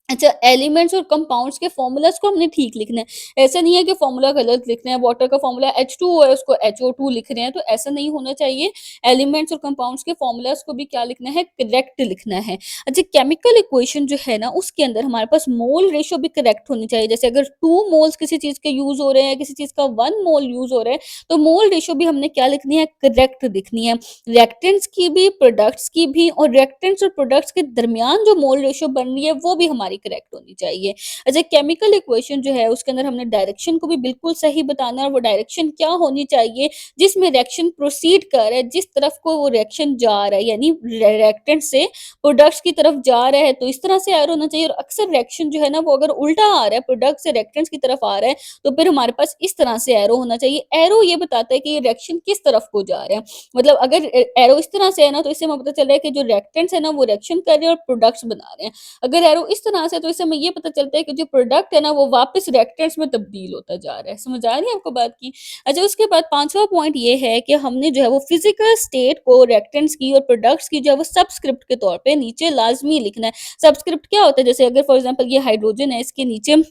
अच्छा, एलिमेंट्स और कंपाउंड्स के फ़ॉर्मूलाज़ को हमने ठीक लिखना है। ऐसा नहीं है कि फ़ॉर्मूला गलत लिख रहे हैं, वाटर का फ़ॉर्मूला H2O है, उसको HO2 लिख रहे हैं, तो ऐसा नहीं होना चाहिए। एलिमेंट्स और कंपाउंड्स के फ़ॉर्मूलाज़ को भी क्या लिखना है, करेक्ट लिखना है। अच्छा, केमिकल इक्वेशन जो है ना, उसके अंदर हमारे पास मोल रेशियो भी करेक्ट होनी चाहिए। जैसे अगर 2 मोल्स किसी चीज़ के यूज़ हो रहे हैं, किसी चीज़ का 1 मोल यूज़ हो रहा है, तो मोल रेशियो भी हमने क्या लिखनी है, करेक्ट लिखनी है। रिएक्टेंट्स की भी, प्रोडक्ट्स की भी, और रिएक्टेंट्स और प्रोडक्ट्स के दरमियान जो मोल रेशियो बन रही है, वो भी हमारी करेक्ट होनी चाहिए। अच्छा, केमिकल इक्वेशन जो है उसके अंदर हमने डायरेक्शन को भी बिल्कुल सही बताना है, और वो डायरेक्शन क्या होनी चाहिए, जिसमें रिएक्शन प्रोसीड कर रहा है, जिस तरफ को वो रिएक्शन जा रहा है, यानी रिएक्टेंट से प्रोडक्ट्स की तरफ जा रहा है तो इस तरह से एरो होना चाहिए, और अक्सर रिएक्शन जो है ना वो अगर उल्टा आ रहा है, प्रोडक्ट से रिएक्टेंट्स की तरफ आ रहा है, तो फिर हमारे पास इस तरह से एरो होना चाहिए। एरो ये बताता है कि ये रिएक्शन किस तरफ को जा रहा है। मतलब अगर एरो इस तरह से है ना, तो इससे हमें पता चल रहा है कि जो रिएक्टेंट्स है ना वो रिएक्शन कर रहे हैं और प्रोडक्ट्स बना रहे हैं। अगर एरो इस तरह से है, तो इससे हमें ये पता चलता है कि जो प्रोडक्ट है ना वो वापस रिएक्टेंट्स में तब्दील होता जा रहा है। समझ आ रही है आपको बात की? अच्छा, उसके बाद 5वां पॉइंट ये है कि हमने जो है वो फिजिकल स्टेट को रिएक्टेंट्स की और प्रोडक्ट्स की जो है वो सबस्क्रिप्ट के तौर पे नीचे लाज़मी लिखना है। सबस्क्रिप्ट क्या होता है? जैसे अगर फॉर एग्ज़ाम्पल ये हाइड्रोजन है, इसके नीचे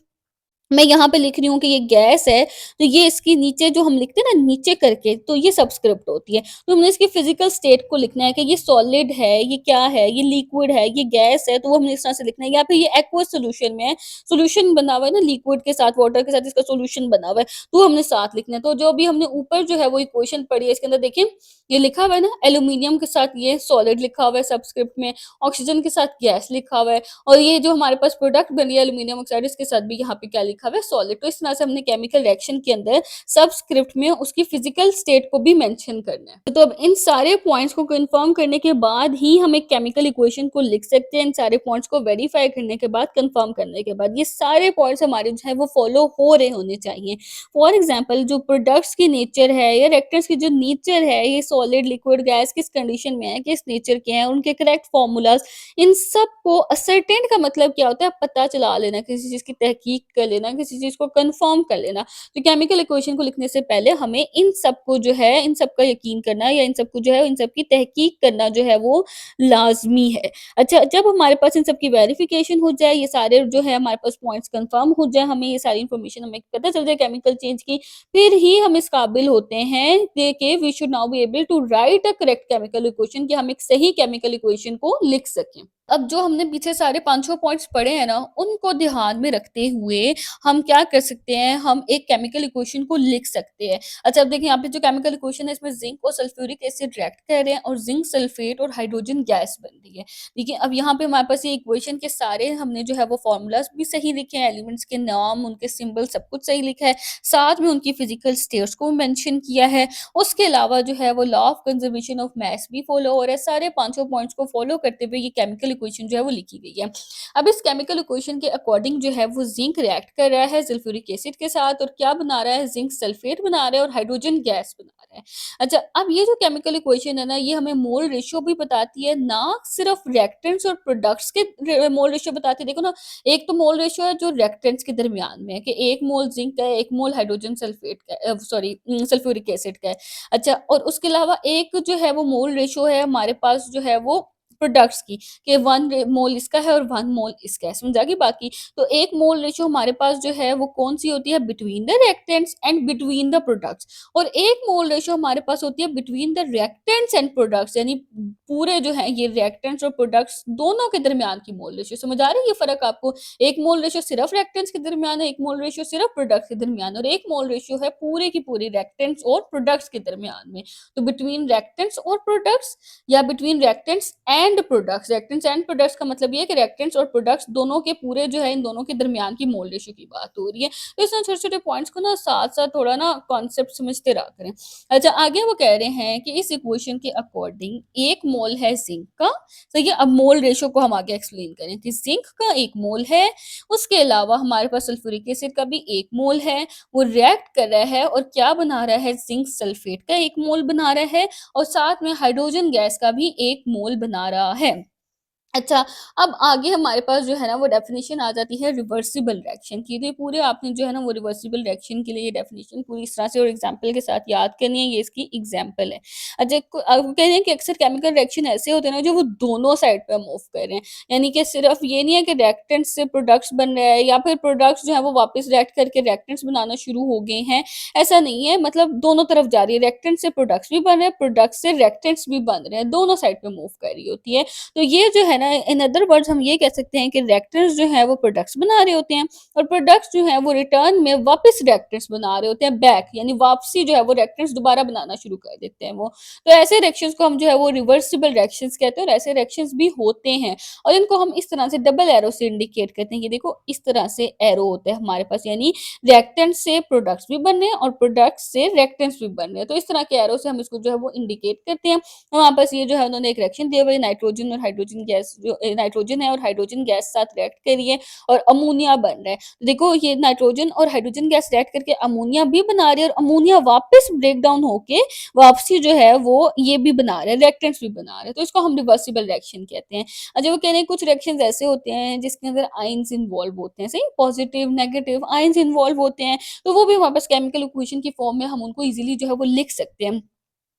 मैं यहाँ पे लिख रही हूँ कि ये गैस है, तो ये इसके नीचे जो हम लिखते हैं ना नीचे करके, तो ये सबस्क्रिप्ट होती है। तो हमने इसकी फिज़िकल स्टेट को लिखना है कि ये सॉलिड है, ये क्या है, ये लिक्विड है, ये गैस है, तो वो हमने इस तरह से लिखना है। या फिर ये एक्वस सॉल्यूशन में है, सॉल्यूशन बना हुआ है ना लिक्विड के साथ, वाटर के साथ इसका सॉल्यूशन बना हुआ है, तो हमने साथ लिखना है। तो जो अभी हमने ऊपर जो है वो इक्वेशन पढ़ी है, इसके अंदर देखिए, ये लिखा हुआ है ना एल्यूमीनियम के साथ ये सॉलिड लिखा हुआ है सबस्क्रिप्ट में, ऑक्सीजन के साथ गैस लिखा हुआ है, और ये जो हमारे पास प्रोडक्ट बन रही है एल्यूमीनियम ऑक्साइड, इसके साथ भी यहाँ पे क्या लिखा हुआ है, सॉलिड। तो इस तरह से हमने केमिकल रिएक्शन के अंदर सबस्क्रिप्ट में उसकी फिजिकल स्टेट को भी मेंशन करना है। तो अब इन सारे पॉइंट्स को कंफर्म करने के बाद ही हम एक केमिकल इक्वेशन को लिख सकते हैं। इन सारे पॉइंट्स को वेरीफाई करने के बाद, कंफर्म करने के बाद, ये सारे पॉइंट्स हमारे जो है वो फॉलो हो रहे होने चाहिए। फॉर एग्जाम्पल, जो प्रोडक्ट्स की नेचर है या रिएक्टेंट्स की जो नेचर है, ये सॉलिड, लिक्विड, गैस किस कंडीशन में है, किस नेचर के हैं, उनके करेक्ट फॉर्मूलाज, इन सब को असरटेन का मतलब क्या होता है, पता चला लेना, किसी चीज़ की तहकीक कर लेना, किसी चीज़ को कन्फर्म कर लेना। तो केमिकल इक्वेशन को लिखने से पहले हमें इन सब को जो है, इन सब का यकीन करना, या इन सब को जो है, इन सब की तहकीक करना जो है वो लाज़मी है। अच्छा, जब हमारे पास इन सब की वेरिफिकेशन हो जाए, ये सारे जो है हमारे पास पॉइंट्स कन्फर्म हो जाए, हमें ये सारी इन्फॉर्मेशन हमें पता चल जाए केमिकल चेंज की, फिर ही हम इस काबिल होते हैं कि we should now be able to write a correct chemical equation, कि हम एक सही केमिकल इक्वेशन को लिख सकें। अब जो हमने पीछे सारे 5-6 पॉइंट्स पढ़े हैं ना, उनको ध्यान में रखते हुए हम क्या कर सकते हैं, हम एक केमिकल इक्वेशन को लिख सकते हैं। अच्छा, अब देखिए यहाँ पे जो केमिकल इक्वेशन है, इसमें ज़िंक और सल्फ्यूरिक एसिड रिएक्ट कर रहे हैं, और ज़िंक सल्फेट और हाइड्रोजन गैस बन रही है। देखिए, अब यहाँ पे हमारे पास ये इक्वेशन के सारे हमने जो है वो फ़ॉर्मूलाज़ भी सही लिखे हैं, एलिमेंट्स के नाम, उनके सिंबल सब कुछ सही लिखा है। साथ में उनकी फिज़िकल स्टेट्स को मेंशन किया है। उसके अलावा जो है वो लॉ ऑफ कंज़र्वेशन ऑफ मास भी फ़ॉलो हो रहा है। सारे पाँचों पॉइंट्स को फ़ॉलो करते हुए ये केमिकल इक्वेशन जो है वो लिखी गई है। अब इस केमिकल इक्वेशन के अकॉर्डिंग जो है वो ज़िंक रिएक्ट कर रहा है सल्फ्यूरिक एसिड के साथ, और क्या बना रहा है, ज़िंक सल्फेट बना रहा है और हाइड्रोजन गैस बना रहा है। अच्छा, अब ये जो केमिकल इक्वेशन है ना, ये हमें मोल रेशियो भी बताती है, ना सिर्फ रिएक्टेंट्स और प्रोडक्ट्स के मोल रेशियो बताती है। देखो ना, एक तो मोल रेशियो है जो रिएक्टेंट्स के दरमियान में है, कि 1 मोल ज़िंक का है, 1 मोल हाइड्रोजन सल्फेट का है, सॉरी सल्फ्यूरिक एसिड का है। अच्छा, और उसके अलावा एक जो है वो मोल रेशियो है हमारे पास जो है वो प्रोडक्ट्स की, कि 1 मोल इसका है और 1 मोल इसका है, समझ आ गई बात की? तो 1 मोल रेशियो हमारे पास जो है वो कौन-सी होती है, between the reactants and between the products, और 1 मोल रेशियो हमारे पास होती है between the reactants and products, यानी पूरे जो हैं ये रिएक्टेंट्स और प्रोडक्ट्स दोनों के दरमियान की मोल रेशियो। समझ आ रही है ये फ़र्क आपको? 1 मोल रेशियो सिर्फ रिएक्टेंट्स के दरमियान है, 1 मोल रेशियो सिर्फ प्रोडक्ट्स के दरमियान है, और 1 मोल रेशियो है पूरे की पूरी रिएक्टेंट्स और प्रोडक्ट्स के दरमियान में। तो बिटवीन रिएक्टेंट्स और प्रोडक्ट्स, या between reactants and products, reactants and products का मतलब ये है कि रिएक्टेंट्स और प्रोडक्ट्स दोनों के पूरे जो है इन दोनों के दरमियान की मोल रेशियो की बात हो रही है। तो इसमें छोटे-छोटे पॉइंट्स को ना साथ-साथ थोड़ा ना कॉन्सेप्ट समझते रहा करें। अच्छा, आगे वो कह रहे हैं कि इस इक्वेशन के अकॉर्डिंग 1 मोल है ज़िंक का, सही है? अब मोल रेशियो को हम आगे एक्सप्लेन करें कि ज़िंक का 1 मोल है, उसके अलावा हमारे पास सल्फ्यूरिक एसिड का भी 1 मोल है, वो रिएक्ट कर रहा है और क्या बना रहा है, ज़िंक सल्फेट का 1 मोल बना रहा है, और साथ में हाइड्रोजन गैस का भी 1 मोल बना रहा है। अच्छा, अब आगे हमारे पास जो है ना वो डेफ़िनिशन आ जाती है रिवर्सिबल रिएक्शन की। तो ये पूरे आपने जो है ना वो रिवर्सिबल रिएक्शन के लिए ये डेफ़िनिशन पूरी इस तरह से और एग्ज़ाम्पल के साथ याद करनी है, ये इसकी एग्ज़ाम्पल है। अब कह रहे हैं कि अक्सर केमिकल रिएक्शन ऐसे होते हैं ना जो वो दोनों साइड पे मूव कर रहे हैं। यानी कि सिर्फ़ ये नहीं है कि रिएक्टेंट्स से प्रोडक्ट्स बन रहे हैं या फिर प्रोडक्ट्स जो है वो वापस रिएक्ट करके रिएक्टेंट्स बनाना शुरू हो गए हैं, ऐसा नहीं है। मतलब दोनों तरफ जा रही है, रिएक्टेंट से प्रोडक्ट्स भी बन रहे हैं, प्रोडक्ट्स से रिएक्टेंट्स भी बन रहे हैं, दोनों साइड पे मूव कर रही होती है। तो ये जो है ना इन अदर वर्ड्स हम ये कह सकते हैं कि रिएक्टर्स जो है वो प्रोडक्ट्स बना रहे होते हैं और प्रोडक्ट्स जो है वो रिटर्न में वापस रिएक्टेंट्स बना रहे होते हैं बैक, यानी वापसी जो है वो रिएक्टेंट्स दोबारा बनाना शुरू कर देते हैं वो। तो ऐसे रिएक्शंस को हम जो है वो रिवर्सिबल रिएक्शंस कहते हैं और ऐसे रिएक्शंस भी होते हैं और इनको हम इस तरह से डबल एरो से इंडिकेट करते हैं। ये देखो इस तरह से एरो होते हैं हमारे पास, यानी रिएक्टेंट से प्रोडक्ट्स भी बन रहे हैं और प्रोडक्ट्स से रिएक्टेंट्स भी बन रहे हैं। तो इस तरह के एरो से हम इसको जो है वो इंडिकेट करते हैं। वहाँ पास ये जो है उन्होंने एक रिएक्शन दिया हुआ है, नाइट्रोजन और हाइड्रोजन गैस जो नाइट्रोजन है और हाइड्रोजन गैस साथ रिएक्ट करी है और अमोनिया बन रहा है। तो देखो ये नाइट्रोजन और हाइड्रोजन गैस रिएक्ट करके अमोनिया भी बना रही है और अमोनिया वापस ब्रेक डाउन होके वापसी जो है वो ये भी बना रहा है, रिएक्टेंट्स भी बना रहा है। तो इसको हम रिवर्सिबल रिएक्शन कहते हैं। अच्छा वो कह रहे हैं कुछ रिएक्शंस ऐसे होते हैं जिसके अंदर आयंस इन्वॉल्व होते हैं, सही पॉजिटिव, नेगेटिव आयंस इन्वॉल्व होते हैं। तो वो भी हमारे पास केमिकल इक्वेशन की फॉर्म में हम उनको इजीली जो है वो लिख सकते हैं।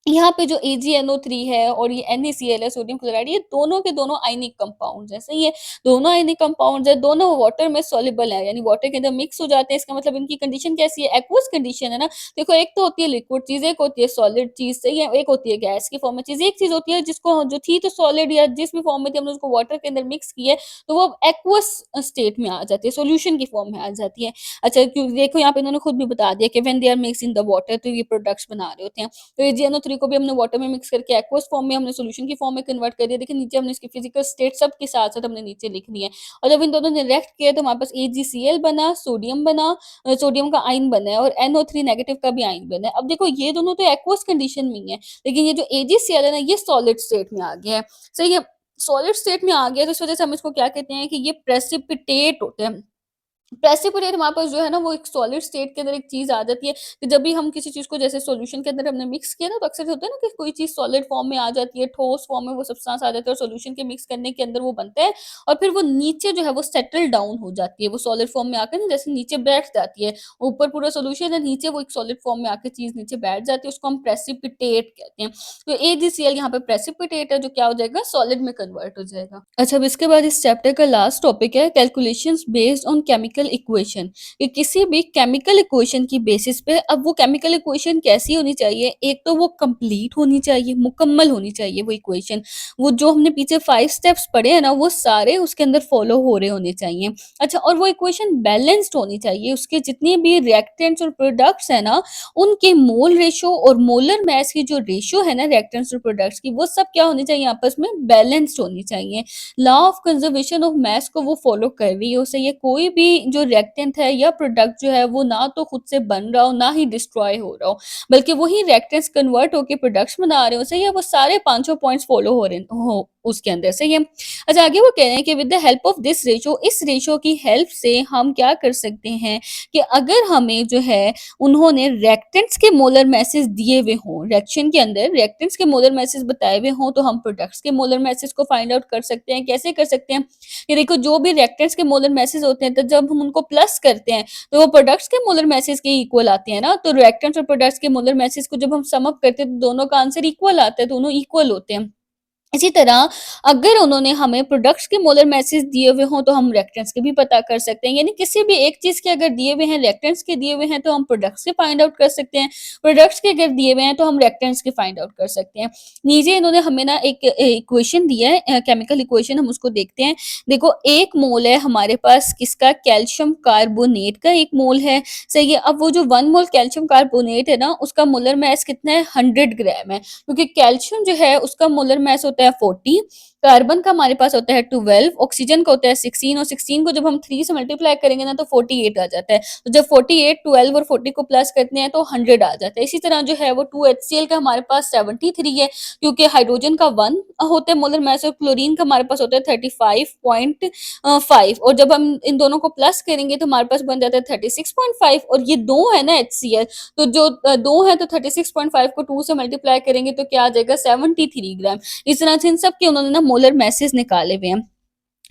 यहाँ पे जो AgNO3 है और ये NaCl है, सोडियम क्लोराइड, ये दोनों के दोनों आयनिक कंपाउंड्स हैं, सही है? दोनों आयनिक कंपाउंड्स हैं, दोनों वाटर में सॉल्युबल हैं, यानी वाटर के अंदर मिक्स हो जाते हैं। इसका मतलब इनकी कंडीशन कैसी है? एक्वस कंडीशन है ना। देखो एक तो होती है लिक्विड चीज़, एक होती है सॉलिड चीज़, सही है? एक होती है गैस की फॉर्म में चीज़, एक चीज़ होती है जिसको जो थी तो सॉलिड या जिस भी फॉर्म में थी हमने उसको वाटर के अंदर मिक्स की है, तो वो एक्वस स्टेट में आ जाती है, सॉल्यूशन की फॉर्म में आ जाती है। अच्छा क्योंकि देखो यहाँ पे इन्होंने खुद भी बता दिया कि when they are mix in the water तो ये प्रोडक्ट्स बना रहे होते हैं। तो AgNO3 को भी हमने वाटर में मिक्स करके एक्वस फॉर्म में हमने सॉल्यूशन की फॉर्म में कन्वर्ट कर दिया। देखिए नीचे हमने इसकी फिजिकल स्टेट सब के साथ-साथ हमने नीचे लिख दी है और जब इन दोनों ने रिएक्ट किया तो हमारे पास AgCl बना, सोडियम बना, सोडियम का आयन बना है और NO3 नेगेटिव का भी आयन बना है। अब देखो ये दोनों तो एक्वस कंडीशन में ही है, लेकिन ये जो AgCl है ना ये सॉलिड स्टेट में आ गया है। सही है? सॉलिड स्टेट में आ गया तो इस वजह से हम इसको क्या कहते हैं कि ये प्रेसिपिटेट होते हैं। प्रेसिपिटेट हमारे पास जो है ना वो एक सॉलिड स्टेट के अंदर एक चीज़ आ जाती है कि जब भी हम किसी चीज़ को जैसे सॉल्यूशन के अंदर हमने मिक्स किया ना तो अक्सर होता है ना कि कोई चीज़ सॉलिड फॉर्म में आ जाती है, ठोस फॉर्म में वो सब्सटेंस आ जाता है और सॉल्यूशन के मिक्स करने के अंदर वो बनता है और फिर वो नीचे जो है वो सेटल डाउन हो जाती है। वो सॉलिड फॉर्म में आकर ना जैसे नीचे बैठ जाती है। ऊपर पूरा सॉल्यूशन है, नीचे वो एक सॉलिड फॉर्म में आके चीज़ नीचे बैठ जाती है, उसको हम प्रेसिपिटेट कहते हैं। तो AgCl यहाँ पे प्रेसिपिटेट है जो क्या हो जाएगा सॉलिड में कन्वर्ट हो जाएगा। अच्छा अब इसके बाद इस चैप्टर का लास्ट टॉपिक है calculations based on chemical equation. कि किसी भी केमिकल इक्वेशन की बेसिस पे अब वो केमिकल इक्वेशन कैसी होनी चाहिए, एक तो वो कंप्लीट होनी चाहिए, मुकम्मल होनी चाहिए वो इक्वेशन। वो जो हमने पीछे 5 स्टेप्स पढ़े हैं ना वो सारे उसके अंदर फॉलो हो रहे होने चाहिए। अच्छा और वो इक्वेशन बैलेंस्ड होनी चाहिए, उसके जितने भी रिएक्टेंट्स और प्रोडक्ट्स हैं ना उनके मोल रेशो और मोलर मास की जो रेशो है ना रिएक्टेंट्स और प्रोडक्ट्स की वो सब क्या होनी चाहिए आपस में बैलेंस्ड होनी चाहिए। Law of conservation of mass को वो फॉलो कर रही है, उससे ये कोई भी जो रिएक्टेंट है या प्रोडक्ट जो है वो ना तो खुद से बन रहा हो ना ही डिस्ट्रॉय हो रहा हो, बल्कि वही रिएक्टेंट्स कन्वर्ट होके प्रोडक्ट्स बना रहे हो, सही है? वो सारे पांचों पॉइंट्स फॉलो हो रहे हो उसके अंदर, सही है? अच्छा आगे वो कह रहे हैं कि with the help of this ratio, इस रेशो की हेल्प से हम क्या कर सकते हैं कि अगर हमें जो है उन्होंने रिएक्टेंट्स के मोलर मासेस दिए हुए हों, रिएक्शन के अंदर रिएक्टेंट्स के मोलर मासेस बताए हुए हों तो हम प्रोडक्ट्स के मोलर मासेस को फाइंड आउट कर सकते हैं। कैसे कर सकते हैं? ये देखो जो भी रिएक्टेंट्स के मोलर मासेस होते हैं तो जब हम उनको प्लस करते हैं तो वो प्रोडक्ट्स के मोलर मासेस के इक्वल आते हैं ना। तो रिएक्टेंट्स और प्रोडक्ट्स के मोलर मासेस को जब हम सम अप करते हैं तो दोनों का आंसर इक्वल आता है, दोनों इक्वल होते हैं। इसी तरह अगर उन्होंने हमें प्रोडक्ट्स के मोलर मासेस दिए हुए हों तो हम रिएक्टेंट्स के भी पता कर सकते हैं। यानी किसी भी एक चीज़ के अगर दिए हुए हैं, रिएक्टेंट्स के दिए हुए हैं तो हम प्रोडक्ट्स के फाइंड आउट कर सकते हैं। प्रोडक्ट्स के अगर दिए हुए हैं तो हम रिएक्टेंट्स के फाइंड आउट कर सकते हैं। नीचे इन्होंने हमें ना एक इक्वेशन दिया है, केमिकल इक्वेशन, हम उसको देखते हैं। देखो 1 मोल है हमारे पास किसका, कैल्शियम कार्बोनेट का 1 मोल है, सही है? अब वो जो 1 मोल कैल्शियम कार्बोनेट है ना उसका मोलर मास कितना है, 100 ग्राम है। क्योंकि कैल्शियम जो है उसका मोलर मास होता है 40, कार्बन का हमारे पास होता है 12, ऑक्सीजन का होता है 16 और 16 को जब हम 3 से मल्टीप्लाई करेंगे ना तो 48 आ जाता है। तो जब 48, 12 और 40 को प्लस करते हैं तो 100 आ जाता है। इसी तरह जो है वो 2HCl का हमारे पास 73 है क्योंकि हाइड्रोजन का 1 होता है मोलर मास और क्लोरीन का हमारे पास होता है 35.5 और जब हम इन दोनों को प्लस करेंगे तो हमारे पास बन जाता है 36.5 और ये 2 है ना HCl, तो जो 2 है तो 36.5 को 2 से मल्टीप्लाई करेंगे तो क्या आ जाएगा 73 ग्राम। इस तरह से इन सब के उन्होंने ना मोलर मैसेज निकाले हुए हैं।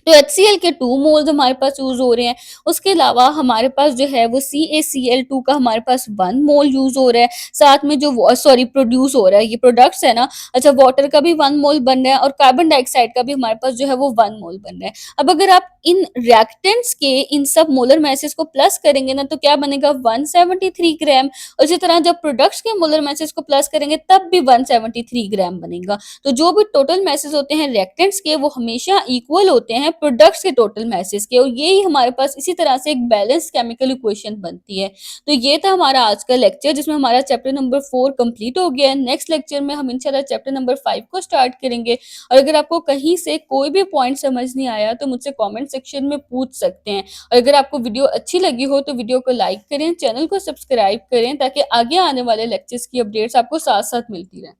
तो HCl के 2 मोल्स हमारे पास यूज़ हो रहे हैं। उसके अलावा हमारे पास जो है वो CaCl2 का हमारे पास 1 मोल यूज़ हो रहा है। साथ में जो प्रोड्यूस हो रहा है, ये प्रोडक्ट्स है ना, अच्छा वाटर का भी 1 मोल बन रहा है और कार्बन डाइऑक्साइड का भी हमारे पास जो है वो 1 मोल बन रहा है। अब अगर आप इन रिएक्टेंट्स के इन सब मोलर मैसेज को प्लस करेंगे ना, तो क्या बनेगा 173 ग्राम। और इसी तरह जब प्रोडक्ट्स के मोलर मैसेज को प्लस करेंगे तब भी 173 ग्राम बनेगा। तो जो भी टोटल मैसेज होते हैं रिएक्टेंट्स के, वो हमेशा इक्वल होते हैं प्रोडक्ट्स के टोटल मैसेज के, और यही हमारे पास इसी तरह से एक बैलेंस केमिकल इक्वेशन बनती है। तो ये था हमारा आज का लेक्चर, जिसमें हमारा चैप्टर नंबर 4 कंप्लीट हो गया है। नेक्स्ट लेक्चर में हम इंशाल्लाह चैप्टर नंबर 5 को स्टार्ट करेंगे। और अगर आपको कहीं से कोई भी पॉइंट समझ नहीं आया तो मुझसे कमेंट सेक्शन में पूछ सकते हैं। और अगर आपको वीडियो अच्छी लगी हो तो वीडियो को लाइक करें, चैनल को सब्सक्राइब करें, ताकि आगे आने वाले लेक्चर्स की अपडेट्स आपको साथ साथ मिलती रहें।